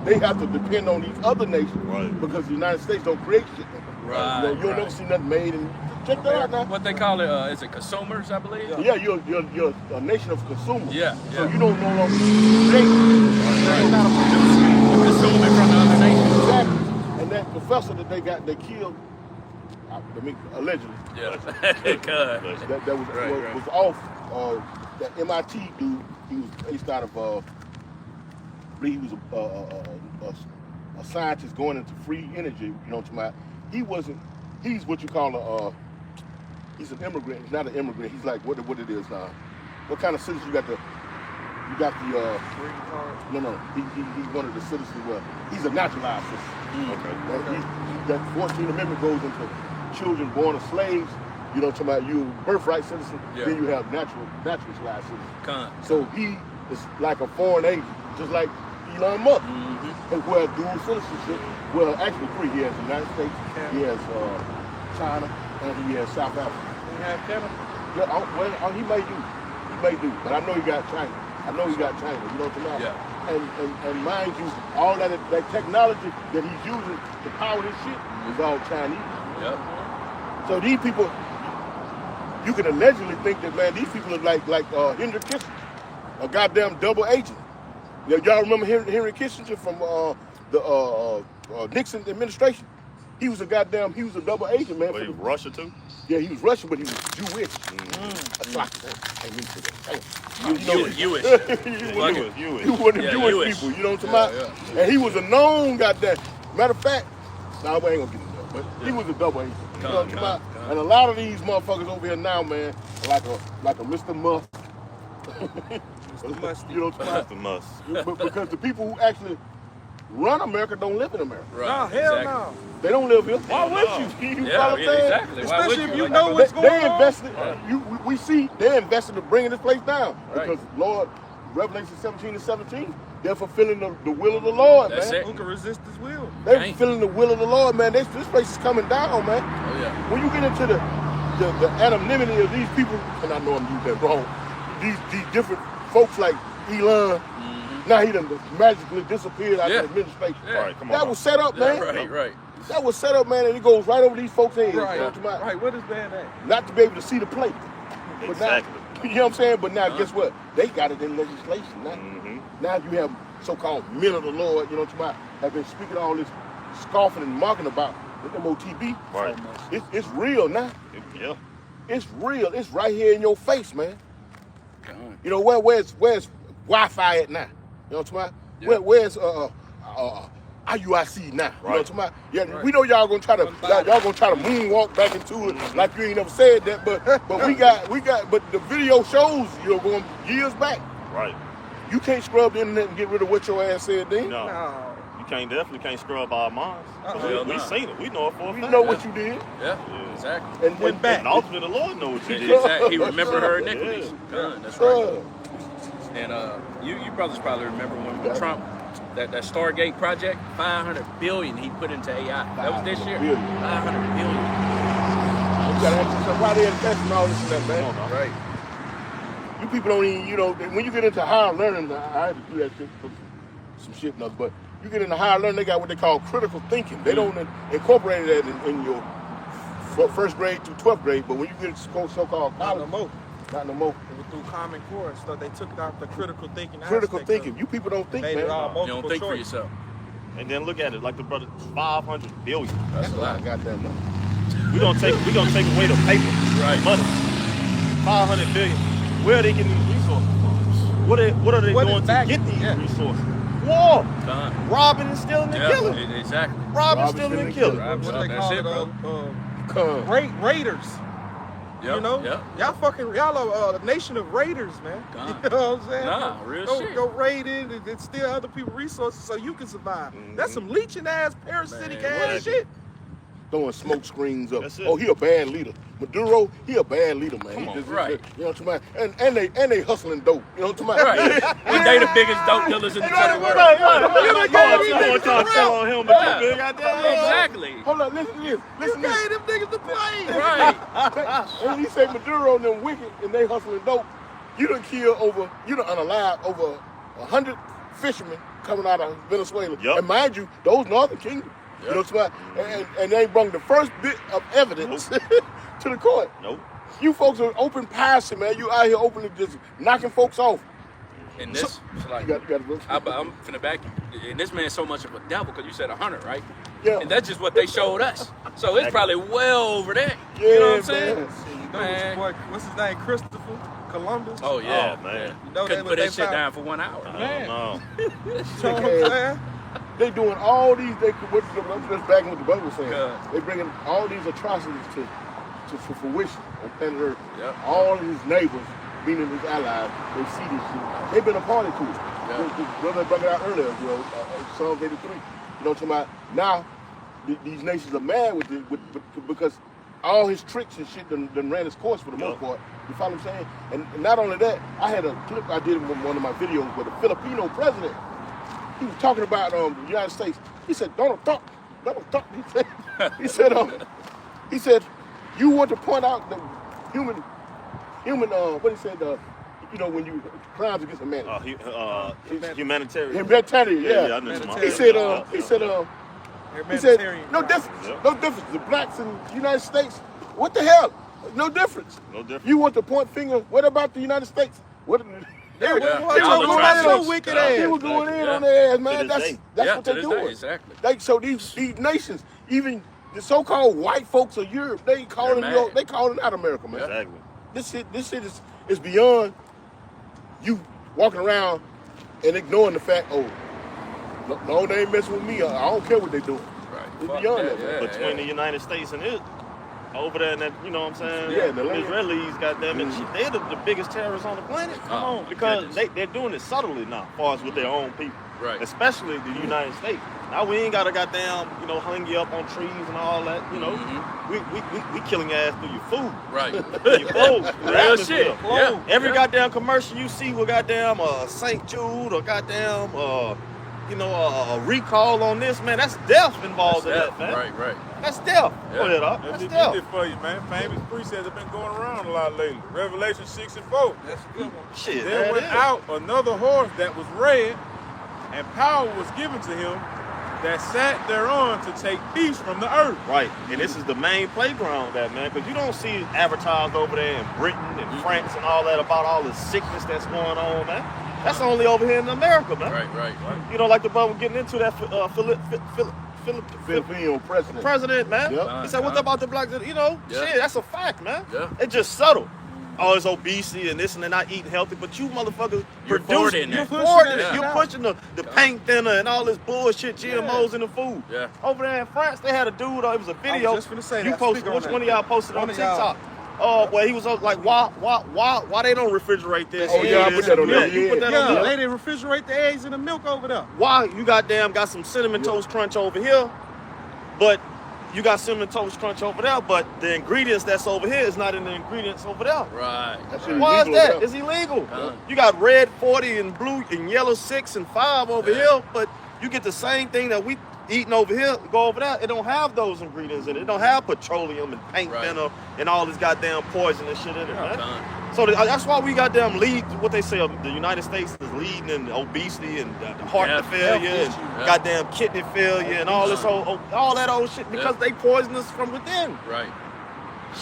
they have to depend on these other nations Right. because the United States don't create shit. Right, You know, you'll right. never see nothing made and check that out now. What they call it, is it consumers, I believe? Yeah, you're a nation of consumers. Yeah, So yeah. you don't no longer create. You're not a producer. You consume it from the other nations. Exactly. And that professor that they killed, allegedly, Yeah. that was Right. was off. That MIT dude, he was based out of, I believe he was a scientist going into free energy. You know what I'm talking about? He's what you call he's an immigrant. He's not an immigrant. He's like what it is now. What kind of citizen you got the Green card. no, he's one of the citizens. Well, he's a naturalized citizen. Okay. That 14th Amendment goes into children born as slaves. You know what I'm talking about? You birthright citizen. Yeah. Then you have naturalized citizen. Con. So he is like a foreign agent, just like Elon Musk. Mm-hmm. And who has dual citizenship. Well, actually three. He has the United States, he has China, and he has South Africa. We have Canada. Yeah, he may do, but I know he got China. You know what I'm talking about? Yeah. And mind you, all that technology that he's using to power this shit is all Chinese. Yep. So these people, you can allegedly think that, man, these people are like Henry Kissinger, a goddamn double agent. Y'all remember Henry Kissinger from the Nixon administration? He was a double agent, man. But he Russia too? Yeah, he was Russian, but he was Jewish. That's why I need to Jewish. He was one of the Jewish people, you know what I'm talking about? And he was a known goddamn. Matter of fact, I ain't gonna get into that, but he was a double agent. You know what I'm talking about? And a lot of these motherfuckers over here now, man, like a Mr. Musk. Mr. Musty. You know what I'm That's talking the must. about? Because the people who actually run America don't live in America. Right. No, hell exactly. no. They don't live here. Why no. would you? You Yeah, follow what I'm saying? exactly. Why would Especially if you Like, know what's going They on. invested. We see they invested in bringing this place down Right. because Lord, Revelation 17:17, They're fulfilling the will of the Lord, That's man. it. Who can resist his will? They're Ain't. fulfilling the will of the Lord, man. This place is coming down, man. Oh yeah. When you get into the anonymity of these people, and I know I'm using that wrong, these different folks like Elon, now he done magically disappeared out of the administration. Yeah. Right, come on. That was set up, man. Right. That was set up, man, and it goes right over these folks' heads. Right, You know what I'm talking about? right. What is that at? Not to be able to see the plate. But Exactly. now, you know what I'm saying? But now, guess what? They got it in legislation. Now, now you have so-called men of the Lord, you know what I'm talking about, have been speaking all this scoffing and mocking about with them OTB. Right. It's real now. Yeah. It's real. It's right here in your face, man. God. You know, where's Wi-Fi at now? You know what I'm talking about? Yeah. Where's IUIC now? You know what I'm Right. talking about? Yeah, we know y'all gonna try to moonwalk back into it like you ain't never said that, but we got but the video shows you're going years back. Right. You can't scrub the internet and get rid of what your ass said then. No. No. You definitely can't scrub our minds. Hell We nah. seen it. We know it for a You fact. know what you did. Yeah. Exactly. And Went back. And ultimately, the Lord knows what you did. Exactly. He remembered her iniquities. God, that's right. And you brothers probably remember when Trump, that Stargate project, $500 billion he put into AI. That was this year. $500 billion. You gotta have somebody investing all this and that, man. Come on, Right. You people don't even, you know, when you get into higher learning, I had to do that shit for some shit and others, but you get into higher learning, they got what they call critical thinking. They don't incorporate that in your first grade to 12th grade, but when you get into so-called Not college, no more. not no more. It was through Common Core and stuff. They took out the critical thinking. Critical aspect of thinking. it. You people don't think, Made man. it all You multiple don't think for choice. yourself. And then look at it, like the brother, 500 billion. That's a lot. I got that money. We gonna take away the paper, Right. money. 500 billion. Where are they getting these resources from? What are they What doing is to back- get these yeah. resources? War, Done. robbing and stealing and Yeah. killing. Exactly. Robbing, stealing and killing. Robbing, What do they That's call it, it? bro. Raiders. Yep. You know? Yep. Y'all are a nation of raiders, man. God. You know what I'm saying? Nah, real shit. Go raid in and steal other people's resources so you can survive. That's some leeching ass, parasitic Man, ass shit. Throwing smoke screens up. That's it. Oh, he a bad leader. Maduro, he a bad leader, man. Come He on, just, right. You know what I'm talking about? And they hustling dope. You know what I'm talking about? Right. And they the biggest dope dealers in the fucking world. Right. You done gave these I niggas want y'all to the tell on him, but Yeah. you good goddamn. Exactly. Hold on, listen to this. You Listen to this. gave them niggas the plane. Right. And he say Maduro and them wicked and they hustling dope. You done unalive over 100 fishermen coming out of Venezuela. Yup. And mind you, those Northern Kingdom. You know what I'm saying? And they brought the first bit of evidence to the court. Nope. You folks are open passion, man. You out here openly just knocking folks off. And this, like, You got I'm finna back you. And this man's so much of a devil because you said 100, right? Yeah. And that's just what they showed us. So it's probably well over that. Yeah, You know what I'm saying? man. You know Man. this boy, what's his name? Christopher Columbus. Oh yeah, Oh, man. You know Couldn't that put they that shit found- down for 1 hour. I don't know. You know what I'm saying? They doing all these. I'm just backing what the brother was saying. Good. They bringing all these atrocities to fruition on planet Earth. Yep. All of his neighbors, meaning his allies, they see this shit. They've been a party to it. Yep. The brother brought it out earlier, you know, Psalm 83. You know what I'm talking about? Now, these nations are mad with it because all his tricks and shit done ran his course for the most part. You follow what I'm saying? And not only that, I had a clip I did in one of my videos where the Filipino president, he was talking about the United States. He said, Donald Trump, he said, you want to point out the human, what he said, you know, when you crimes against humanity. Humanitarian. Humanitarian, yeah. I know what He you said, mean. he said, Humanitarian no crime. difference, no difference. The blacks in the United States, what the hell? No difference. No difference. You want to point finger, what about the United States? What? They were Yeah. going All the on traffic. so wicked They ass. were going in Yeah. on their ass, man. To this That's day. what to they're this doing. day, exactly. So these nations, even the so-called white folks of Europe, they calling They're mad. they calling out America, man. Exactly. This shit is beyond you walking around and ignoring the fact, no, they ain't messing with me. I don't care what they doing. Right. It's Fuck beyond that, that, man. yeah, Between yeah. the United States and it, over there, and that, you know what I'm saying? Yeah, the the land. Israelis, goddamn it, they're the biggest terrorists on the planet. Come Oh, on, because goodness. they're doing it subtly now, as far as with their own people. Right. Especially the United States. Now we ain't gotta goddamn, hang you up on trees and all that. We killing your ass through your food. Right. Through your clothes. through the Real atmosphere. shit. Yeah. Every goddamn commercial you see with goddamn St. Jude or goddamn a recall on this, man, that's death involved in that, man. Right. That's death. Yeah. Go ahead, up. Let That's me death. get it for you, man. Famous precepts have been going around a lot lately. Revelation 6 and 4. That's a good one. Shit, There man. went out another horse that was red, and power was given to him that sat thereon to take peace from the earth. Right, and this is the main playground of that, man, because you don't see advertised over there in Britain and France and all that about all the sickness that's going on, man. That's only over here in America, man. Right. You know, like the brother getting into that Filipino president. president, man. Yep. He said, "What about the blacks?" Yeah. Shit, that's a fact, man. Yeah. It's just subtle. Oh, it's obesity and this and they're not eating healthy, but you motherfuckers You're forwarding you're that. forwarding it. Yeah. You're pushing the paint thinner and all this bullshit GMOs in the food. Yeah. Over there in France, they had a dude. It was a video. I was just finna say you that. posted. Speak on Which that. one of y'all posted One on of y'all. TikTok? Oh, well, he was like, why they don't refrigerate this? Oh, yeah, I put that on there. You put that on Yeah, there. they didn't refrigerate the eggs and the milk over there. Why you goddamn got some cinnamon toast crunch over here, but you got cinnamon toast crunch over there, but the ingredients that's over here is not in the ingredients over there. Right. That shit Why is illegal that? over there. It's illegal. Uh-huh. You got red 40 and blue and yellow 6 and 5 over here, but you get the same thing that we eating over here, go over there. It don't have those ingredients in it. It don't have petroleum and paint Right. thinner and all this goddamn poison and shit in it, man. Done. So that's why we goddamn lead, what they say, the United States is leading in obesity and heart Yeah. failure and Yeah. goddamn kidney failure and all this all that old shit because they poison us from within. Right.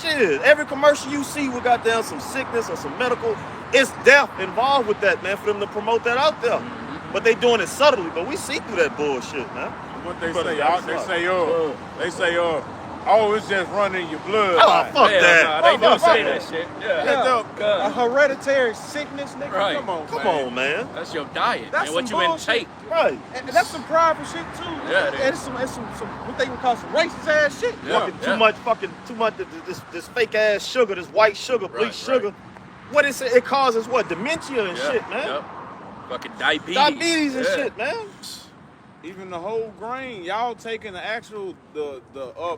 Shit, every commercial you see with goddamn some sickness or some medical, it's death involved with that, man, for them to promote that out there. But they doing it subtly, but we see through that bullshit, man. What they But say, that's they say, oh, it's just running in your blood. Oh, fuck Hell that. nah, they don't say Fuck that shit. Yeah. Yeah. A hereditary sickness, nigga. Right. Come on, Come man. on, man. That's your diet, That's man. What some you bullshit. intake. Right. And that's some prideful shit too. Yeah, it is. And it's some what they would call some racist ass shit. Yeah. Fucking too much this fake ass sugar, this white sugar, bleached right. sugar. What is it? It causes what? Dementia and Yeah. shit, man. Yep. Fucking diabetes. Diabetes and Yeah. shit, man. Even the whole grain, y'all taking the actual the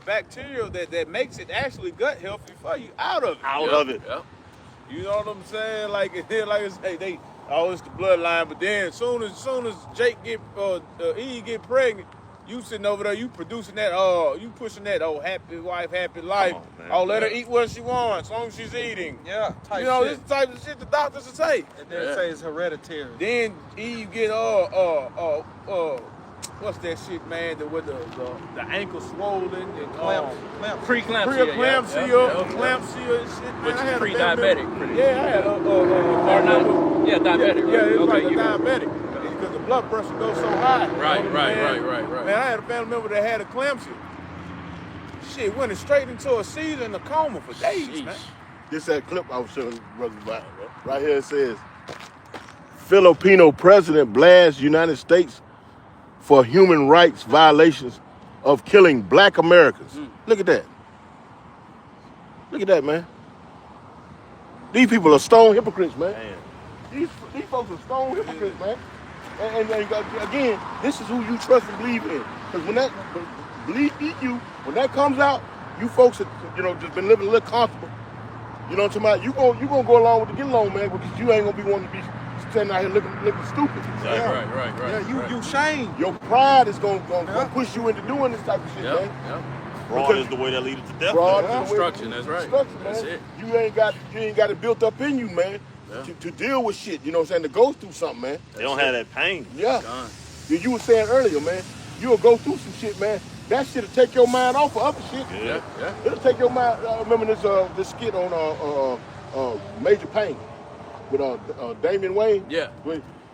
bacteria that makes it actually gut healthy for you out of it. Out Yep. of it. Yep. You know what I'm saying? Like it's it's the bloodline, but then soon as Jake get Eve get pregnant, you sitting over there, you producing that you pushing that happy wife, happy life. Come on, man. Let her eat what she wants, as long as she's eating. Yeah, type You know, shit. this is the type of shit the doctors will say. And then say it's hereditary. Then Eve get what's that shit, man? With the ankle swollen and Clamps. Preeclampsia. preeclampsia and shit. Man, Which I is had a pre-diabetic. family- pretty Yeah, I had Or not? Yeah, diabetic. Yeah, right? it's like Okay, a you got it. diabetic because the blood pressure goes so high. Right. Man, I had a family member that had eclampsia. Shit, went straight into a seizure and a coma for days, Sheesh. man. This that clip I was showing you, brother. Right here it says, Filipino president blasts United States for human rights violations of killing black Americans. Look at that. Look at that, man. These people are stone hypocrites, man. These folks are stone hypocrites, man. And again, this is who you trust and believe in. Because when that comes out, you folks have, just been living a little comfortable. You know what I'm talking about? You gonna go along with the get along, man, because you ain't gonna be wanting to be standing out here looking stupid. Right. Yeah, you shame. Your pride is gonna push you into doing this type of shit, man. Yep. Fraud is the way that leads to death. Fraud man. is the way- Destruction, that's right. Destruction, man. That's it. You ain't got it built up in you, man, to deal with shit. You know what I'm saying? To go through something, man. They don't have that pain. Yeah. Gone. You were saying earlier, man. You'll go through some shit, man. That shit'll take your mind off of other shit. Yeah. It'll take your mind. I remember this skit on Major Payne with Damian Wayne. Yeah.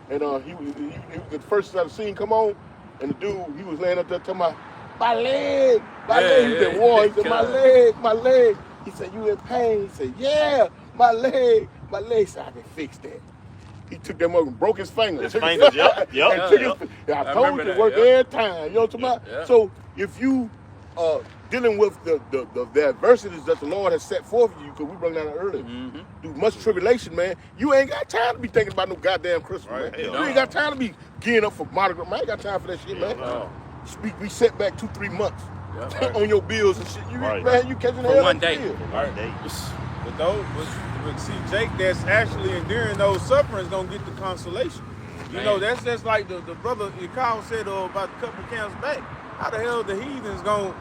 And he the first scene come on, and the dude, he was laying up there talking about my leg. He was at war. He said my leg. He said, you in pain? He said, yeah, my leg. He said, I can fix that. He took that mug and broke his finger. His fingers, yep. And took his- I told remember you that, to work yeah. every time. You know what I'm talking about? Yeah. So if you dealing with the adversities that the Lord has set forth for you, because we brought that out earlier, through much tribulation, man, you ain't got time to be thinking about no goddamn Christmas, Right. man. Hell You ain't got time to be gearing up for Mardi Gras. Man, I ain't got time for that shit, man. No. be set back 2-3 months Yeah. on your bills and shit. You Right. man, you catching For hell one like day. you feel. One day. But see, Jake, that's actually enduring those sufferings don't get the consolation. You know, that's just like the brother Kyle said about a couple camps back. How the hell the heathens going?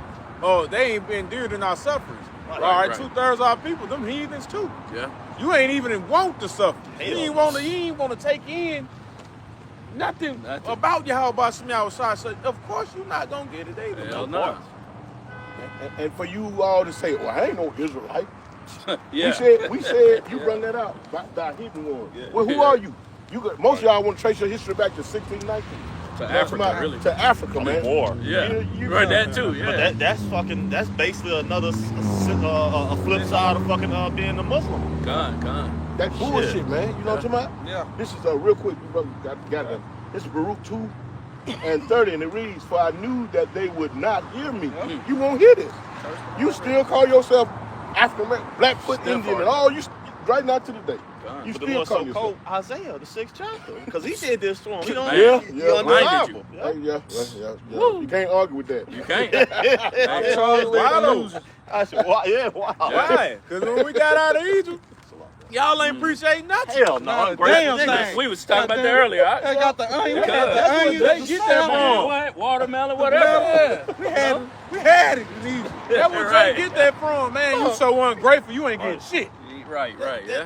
Oh, they ain't been endured in our sufferings. Right, All right, right. 2/3 of our people, them heathens too. Yeah. You ain't even want to suffer. You Hell ain't want to take in nothing Nothing. about Yahweh Shema Shai. So of course you're not gonna get it either. Hell Of no. course. And for you all to say, well, I ain't no Israelite. Yeah. We said you bring that out, the hidden one. Yeah. Well, who are you? Most of y'all want to trace your history back to 1619. To Africa, really. To Africa, man. War. Yeah. You Right, that too. Yeah. But that's basically another a flip side of fucking being a Muslim. Gone. That bullshit, man. You know what I'm talking about? Yeah. This is real quick, you brother got it. This is Baruch 2:30, and it reads, "For I knew that they would not hear me." You won't hear this. You still call yourself African American, Blackfoot Still Indian, for and it. all you right now to the day. Gone. You But the still Lord call so yourself. cold Isaiah, the 6th chapter, because he did this to him. You know, Man. he Yeah. undeniable. Blinded Yeah. Yeah. You can't argue with that. You can't. I'm totally Why though? delusional. I said, wow, yeah, wow. Why? Because when we got out of Egypt, y'all ain't appreciate nothing. Hell no, Not I'm a great. damn niggas. thing. We was talking about that earlier. They got the onion. We had the That's onion. They the get that salmon. from. What? Watermelon, whatever. We had it in Egypt. That's where Right. they get that from, man. You so ungrateful, you ain't getting shit. Right. Yeah.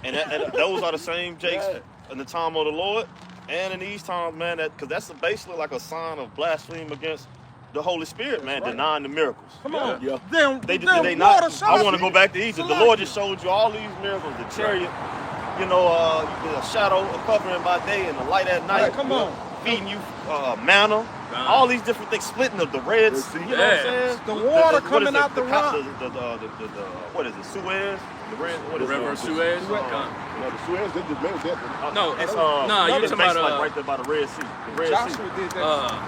And those are the same Jakes in the time of the Lord and in these times, man, because that's basically like a sign of blasphemy against the Holy Spirit, man, denying the miracles. Come on. Yeah. Them, They them not. water I want to shots. go back to Egypt. The Lord just showed you all these miracles. The chariot, you know, a shadow, a covering by day, and a light at night. Right, come on. Feeding you manna. All these different things, splitting of the Red Sea. You know what I'm saying? The water what coming is it? out the rock. What is it? Suez? The red. What The is river it? of Suez. No, the Suez, they just made that. No, It's no, you it's talking basically about like right there by the Red Sea. The Red Sea. Joshua did that.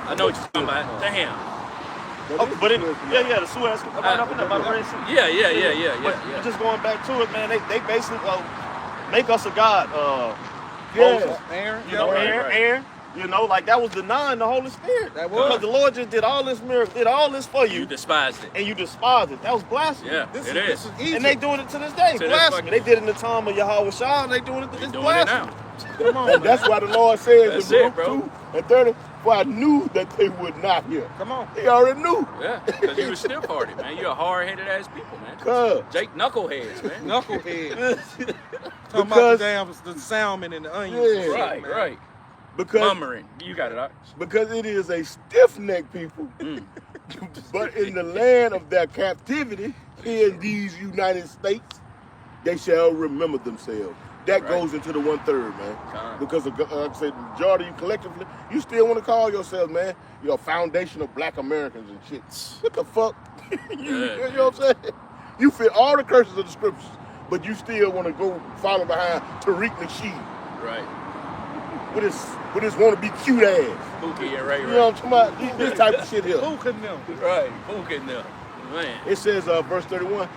I know what you're talking about. Damn. But the Suez right up in there by the Red Sea. Yeah. But just going back to it, man, they basically make us a god. Yeah. Moses, Aaron. you know, Right. Aaron. You know, like that was denying the Holy Spirit. That was. Because the Lord just did all this miracle, did all this for You you, despised it. and you despised it. That was blasphemy. Yeah, This it is is. Egypt. And they doing it to this day. To this Blasphemy. fucking- They did it in the time of Yahweh Shah, and they doing it to They this doing it blasphemy. now. Come on, And that's man. why the Lord says That's in it, bro. Baruch 2:30, "For I knew that they would not hear." Come on. He already knew. Yeah, because you were stiff-hearted, man. You're a hard-headed ass people, man. Cuz. Jake knuckleheads, man. Knucklehead. Talking about Because- the damn the salmon and the onions. Yeah. and shit, Right, man. right. Because Mummering. You got it, Art. because it is a stiff-necked people. But in the land of their captivity, here in these United States, they shall remember themselves. That Right. goes into the 1/3, man. Con. Because like I said, the majority of you collectively, you still want to call yourself, man, foundation of Black Americans and shit. What the fuck? you know what I'm saying? You fit all the curses of the scriptures, but you still want to go follow behind Tariq Nasheed Right. with his want to be cute ass. Pookie, yeah, right, You know what I'm right. talking about? This type of shit here. Who couldn't know? Right. Pookie now. Man. It says, verse 31,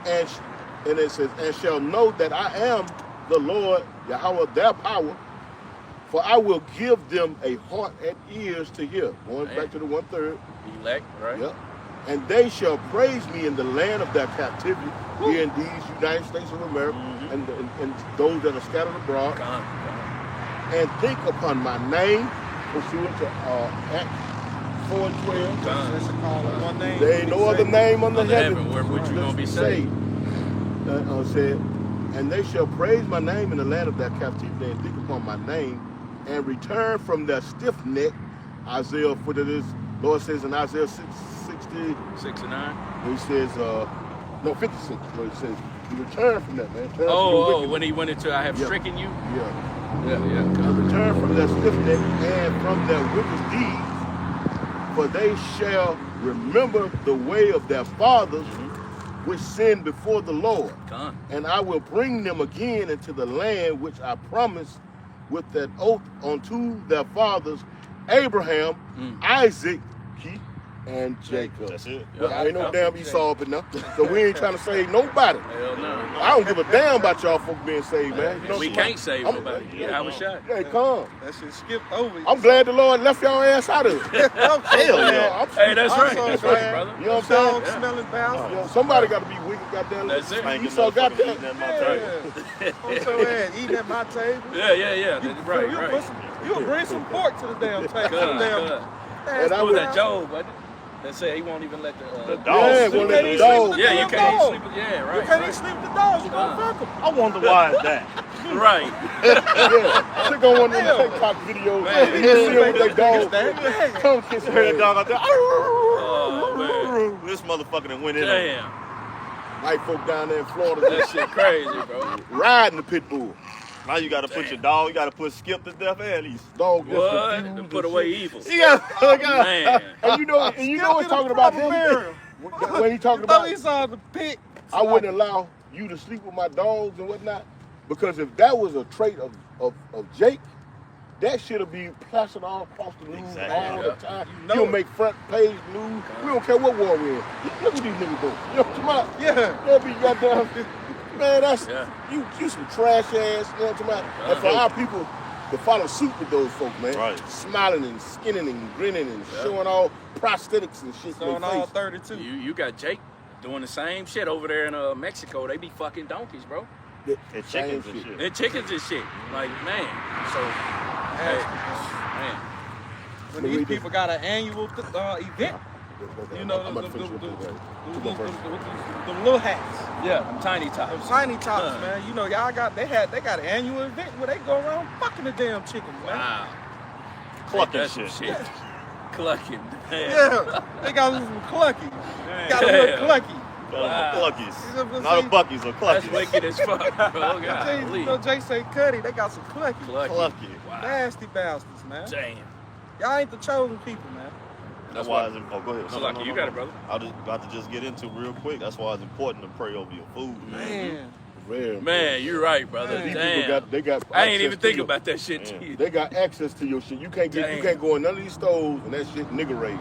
and it says, "And shall know that I am the Lord, Yahweh, their power, for I will give them a heart and ears to hear." Going Man. back to the 1/3. Elect, right? Yep. "And they shall praise me in the land of their captivity, here in these United States of America, and those that are scattered abroad, Con. and think upon my name," pursuant to Acts 4:12. That's a call of one name. There ain't no other name under Under heaven heaven, where would you gonna be saved? Said, "And they shall praise my name in the land of their captivity, and think upon my name, and return from their stiff neck." Isaiah, what it is, Lord says in Isaiah 60, 69. he says, 56, where he says, "You return from that, man. Turn from the Oh, wicked." when he went into I have Yeah. stricken you? Yeah. Yeah. And Con. return from their stiff neck and from their wicked deeds, for they shall remember the way of their fathers, which sinned before the Lord. Con. And I will bring them again into the land which I promised with that oath unto their fathers, Abraham, Isaac, and Jacob. That's it. Well, ain't no damn Esau up in there. So we ain't trying to save nobody. Hell no. I don't give a damn about y'all folks being saved, man. You know We somebody- can't save nobody. Yeah, I was shot. Hey, come. That shit skipped over. I'm glad the Lord left y'all ass out of it. I'm so Hell glad. yeah. Hey, that's I'm right. so That's glad. right, brother. You know what I'm saying? Dog smelling bastard. Yeah, somebody got to be wicked, goddamn. That's it. Ain't Esau getting no fucking goddamn. eating at my table. Yeah. I'm so glad eating at my table. Yeah. Right, You'll right. put some- you'll bring some pork to the damn table. Good, good. And I What was would- that Job, wasn't it? That said he won't even let the dog Yeah, sleep. won't let the You dog. yeah, you damn can't dog. sleep with, yeah, You right. can't even sleep with the dogs. You gonna fuck them. I wonder why is that. Right. Yeah, check on one of them TikTok videos. Man. You see them with their dog. That Come kiss You heard that her. dog out there? Oh, This motherfucker done went in. Damn. White folk down there in Florida, That shit crazy, bro. riding the pit bull. Now you gotta put your dog, you gotta put Skip to death at least. Dog just What? refused To to put away shit. evil. He got, Man. and you know what's talking about him? When he talking Thought about, he saw the pit. I wouldn't allow you to sleep with my dogs and whatnot, because if that was a trait of Jake, that shit'll be plastered all across the news Exactly. all the time. You know You'll it. make front page news. We don't care what war we're in. Look at these niggas doing. You know what I'm talking about? Yeah. They'll be goddamn. Man, that's Yeah. you some trash ass. You know what I'm talking about? And for our people to follow suit with those folks, man, Right. smiling and skinning and grinning and showing all prosthetics and shit. On in their all face. 32. You got Jake doing the same shit over there in Mexico. They be fucking donkeys, bro. Yeah, And same chickens and shit. And chickens and shit. Like, man. So, hey, man. When these people got an annual event, you know, I'm the about to finish with this, right? Come on first. little hats, Yeah, them tiny them tots. tiny tops, man. You know, y'all they got an annual event where they go around fucking the damn chickens, man. Wow. Clucking That's some shit. Clucking. Yeah, they got some cluckies. Got a Yeah. little clucky. Cluckies. Not a buckies, or That's cluckies. wicked as fuck, bro. Jay, God, you know, Jay say Cuddy, they got some clucky. Clucky. Wow. Nasty bastards, man. Damn. Y'all ain't the chosen people, man. That's why it's important. Oh, go ahead. So, Lucky, you got it, brother. I just got to just get into real quick. That's why it's important to pray over your food, man. Man. Rare, Man, you're right, brother. Man. These people Damn. they got I ain't access even to think your- about that shit. Yeah. Too. They got access to your shit. You can't go in none of these stores and that shit nigga raised.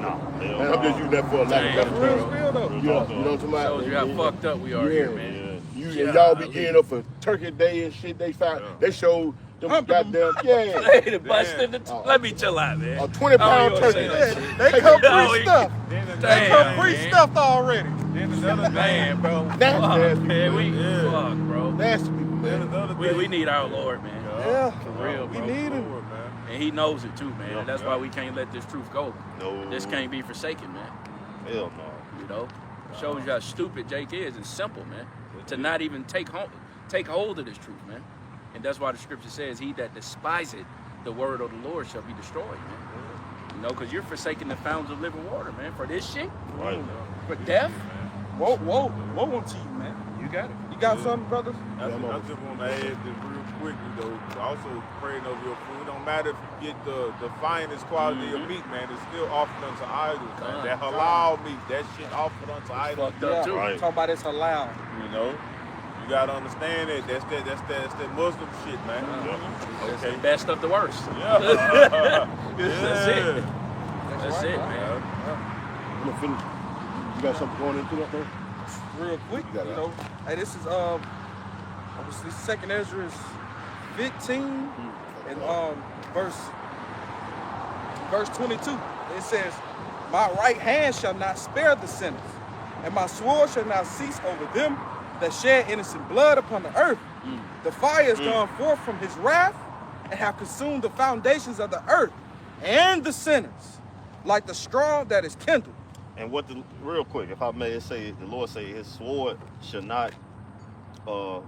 No. And I'm just using that for a lack Damn. of That's better real term. spill, though. Yeah, you know what I'm talking about? Shows you how fucked up we are here, man. You and y'all be getting up for Turkey Day and shit. They found they showed them goddamn Hey, the busted the Oh. let me chill out, man. a 20-pound Oh, you turkey. wanna say that shit. They come Oh, pre-stuffed. Then They Damn, come man. pre-stuffed already. Then another day, Man, bro. Nasty ass Fuck, people, man. We Yeah. fuck, bro. Nasty people, then man. another day. We need our Lord, man. Yeah. For real, We bro. need him. Lord, man. And he knows it too, man. Yeah, And that's yeah. why we can't let this truth go. No. This can't be forsaken, man. Hell no. You know? Shows you how stupid Jake is and simple, man. To not even take hold of this truth, man. And that's why the scripture says, he that despiseth the word of the Lord shall be destroyed, man. You know, because you're forsaking the fountains of living water, man. For this shit, Right. for death. Woe unto you, man. You got it. You got something, brothers? I just want to add this real quickly, though. Also praying over your food. It don't matter if you get the finest quality of meat, man. It's still offered unto idols, man. That halal meat, that shit offered unto idols. Fucked up, too. Right. Talking about it's halal. You know, you gotta understand it. That's that Muslim shit, man. It's Okay. the best of the worst. Yeah. That's it. That's right, it, right. man. I'm gonna finish. You got something going into that, bro? Real quick, You got you it. know. Hey, this is obviously 2nd Ezra 15 and verse 22. It says, "My right hand shall not spare the sinners, and my sword shall not cease over them that shed innocent blood upon the earth. The fire is gone forth from his wrath, and have consumed the foundations of the earth and the sinners, like the straw that is kindled." And what the real quick, if I may, it say the Lord say his sword should not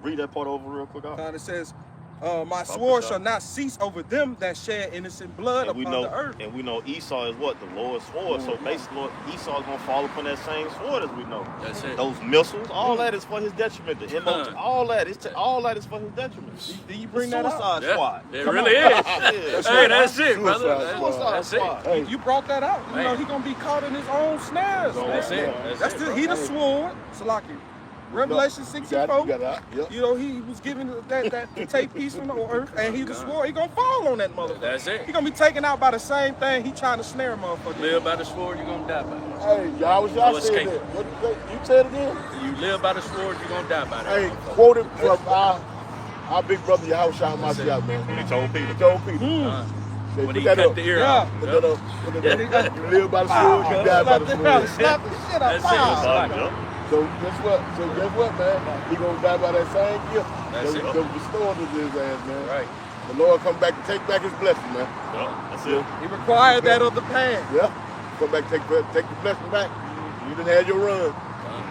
read that part over real quick. And it says, "My sword shall not cease over them that shed innocent blood And we upon know, the earth." and we know Esau is what? The Lord's sword. So basically, Esau's gonna fall upon that same sword as we know. That's it. Those missiles, all that is for his detriment. The MOT, all that is for his detriment. Do you bring that up? Suicide Yeah, squad. it really is. Hey, that's it, brother. Suicide squad. That's it. Hey, You brought that out. You know Man. he gonna be caught in his own snares. That's man. That's it. That's it, the bro. he the sword. Salaki. Revelation You 64. got it out. Yep. You know, he was given that to take peace from the earth, and he was swore he gonna fall on that motherfucker. That's it. He gonna be taken out by the same thing he trying to snare motherfucker. Live by the sword, you're gonna die by it. Hey, y'all was y'all said that. What you said again? You live by the sword, you're gonna die by that. Hey, quoted from our big brother Yahushua Mashiach, man. He told Peter. He told Peter. Say, When put he that cut up. the ear Yeah. out. Put that up. Put that up. You live by the sword, you die by the sword. Slap the shit out. That's it. Wow. So guess what, man? He gonna die by that same gift. That's it. That was restored to his ass, man. Right. The Lord come back to take back his blessing, man. That's it. He required that of the past. Yeah. Come back, take the blessing back. You done had your run.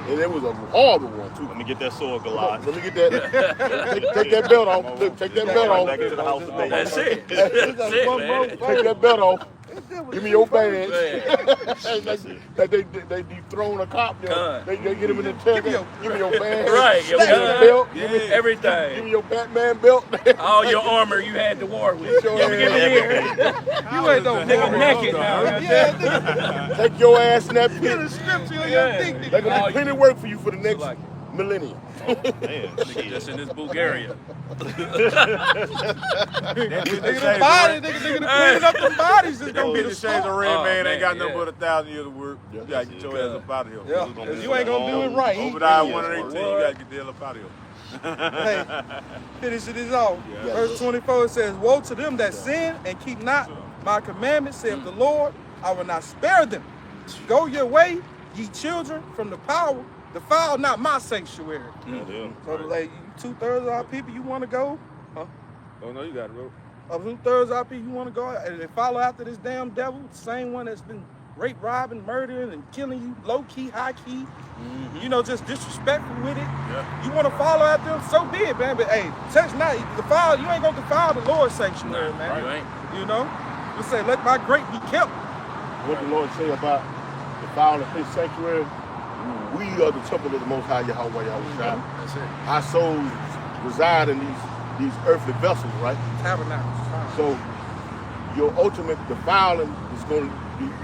And it was a horrible one, too. Let me get that sword, Goliath. Let me get that. take that belt off. Look, take that belt Right off. back into the house today. That's it. That's it, man. Take that belt off. Give me your badge. Man. they dethrone a cop. They get him in the chair. Give me your badge. Right, your Give me gun. belt. Yeah. Give me Everything. your Batman belt. All your armor you had to war with. Your Give me ass. here. You ain't no Nigga warrior. naked now. Yeah, nigga. Take your ass in that Get pit. a scripture on your dick. They're gonna do plenty of work for you for the next like millennium. Man, Nigga just in this Bulgaria. Nigga, the body, nigga, cleaning up the bodies is gonna be the Fifty Shades of story. Red Oh, man ain't got man, nothing but 1,000 years of work. You gotta get your ass up out of here. Yeah, because you ain't gonna do it right. Obadiah 1:18, you gotta get the hell up out of here. Hey, finishing this off. Verse 24 it says, "Woe to them that sin and keep not my commandments, saith the Lord. I will not spare them. Go your way, ye children, from the power. Defile not my sanctuary." So, like, 2/3 of our people, you want to go? Huh? Oh no, you got it, bro. Of 2/3 of our people, you want to go and follow after this damn devil, the same one that's been rape, robbing, murdering, and killing you, low key, high key. You know, just disrespectful with it. Yeah. You want to follow after him, so be it, man. But hey, touch not defile. You ain't gonna defile the Lord's sanctuary, man. You ain't. You know, we say, let my grape be kept. What the Lord say about the foul of his sanctuary? We are the temple of the Most High Yahweh Yahushua. That's it. Our souls reside in these earthly vessels, right? Tabernacles. So your ultimate defiling is going to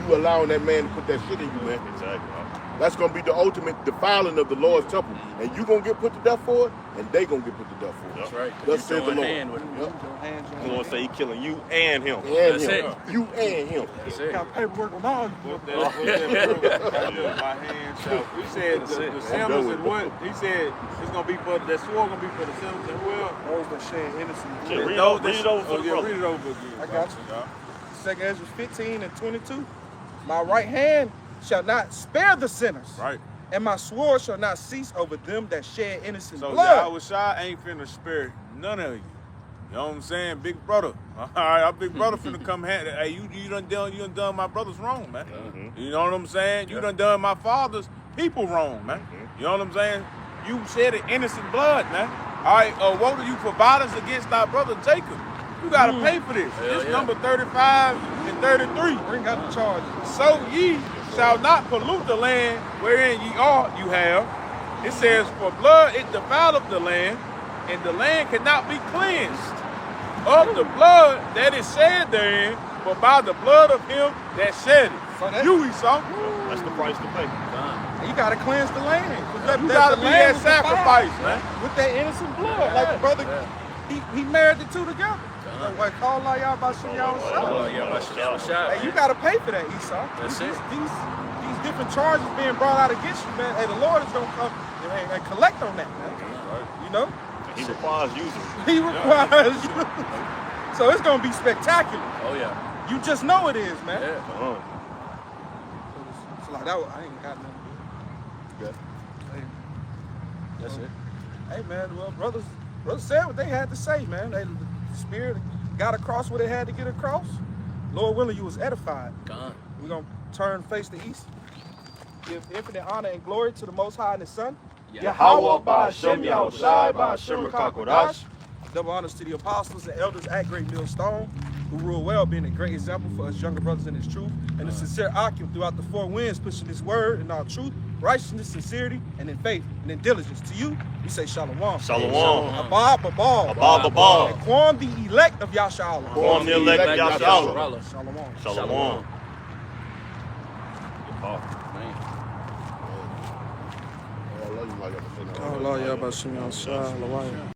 you allowing that man to put that shit in you, man. Exactly. That's going to be the ultimate defiling of the Lord's temple. And you going to get put to death for it, and they going to get put to death for it. That's right. Thus says the join Lord. hand with him. Yep. The Lord say he killing you and him. And That's him. it. You and him. That's it. Got paperwork on all you. What's that? My hand shall. He said the symbols and what? He said it's gonna be for that sword gonna be for the symbols and well. Those that shed innocent Yeah, blood. read it over for the Yeah, brother. read it over again. I got you. 2 Ezra 15 and 22. My right hand shall not spare the sinners, Right. and my sword shall not cease over them that shed innocent So blood. Yahushua ain't finna spare none of you. You know what I'm saying? Big brother. All right, our big brother finna come hand. Hey, you done my brothers wrong, man. You know what I'm saying? You done my father's people wrong, man. You know what I'm saying? You shedded innocent blood, man. All right, woe to you for violence against our brother Jacob. You gotta pay for this. Hell This yeah. number 35 and 33. Bring out the charges. So ye shall not pollute the land wherein ye are, you have. It says, for blood it defileth the land, and the land cannot be cleansed of the blood that is shed therein, but by the blood of him that shed it. So that- You, Esau. That's the price to pay. You gotta cleanse the land. You gotta be that sacrifice, man. With that innocent blood. Like the brother, he married the two together. Like, call all y'all about some y'all Oh, yeah, my shot. Hey, you gotta pay for that, Esau. That's it. These different charges being brought out against you, man. Hey, the Lord is gonna come and collect on that, man. You know? He requires you to. He requires you. So it's gonna be spectacular. Oh, yeah. You just know it is, man. Yeah. So like that, I ain't got nothing. Hey, That's it. hey, man. Well, brothers said what they had to say, man. The Spirit got across what they had to get across. Lord willing, you was edified. Gone. We're gonna turn face to east. Give infinite honor and glory to the Most High and His Son. Yahweh ba'Hashem Yahushai ba'Hashem Rakakodash. Double honors to the apostles and elders at Great Millstone, who rule well, being a great example for us younger brothers in His truth, and the sincere occupant throughout the four winds, pushing His word in all truth, righteousness, sincerity, and in faith and in diligence. To you, we say shalom. Shalom. Abab, abal. Abab, abal. And Quam, the elect of Yahshua. Quam, the elect of Yahshua. Shalom. Shalom. I love you, my God. Allah, Yabashim, Yashah, Lawaya.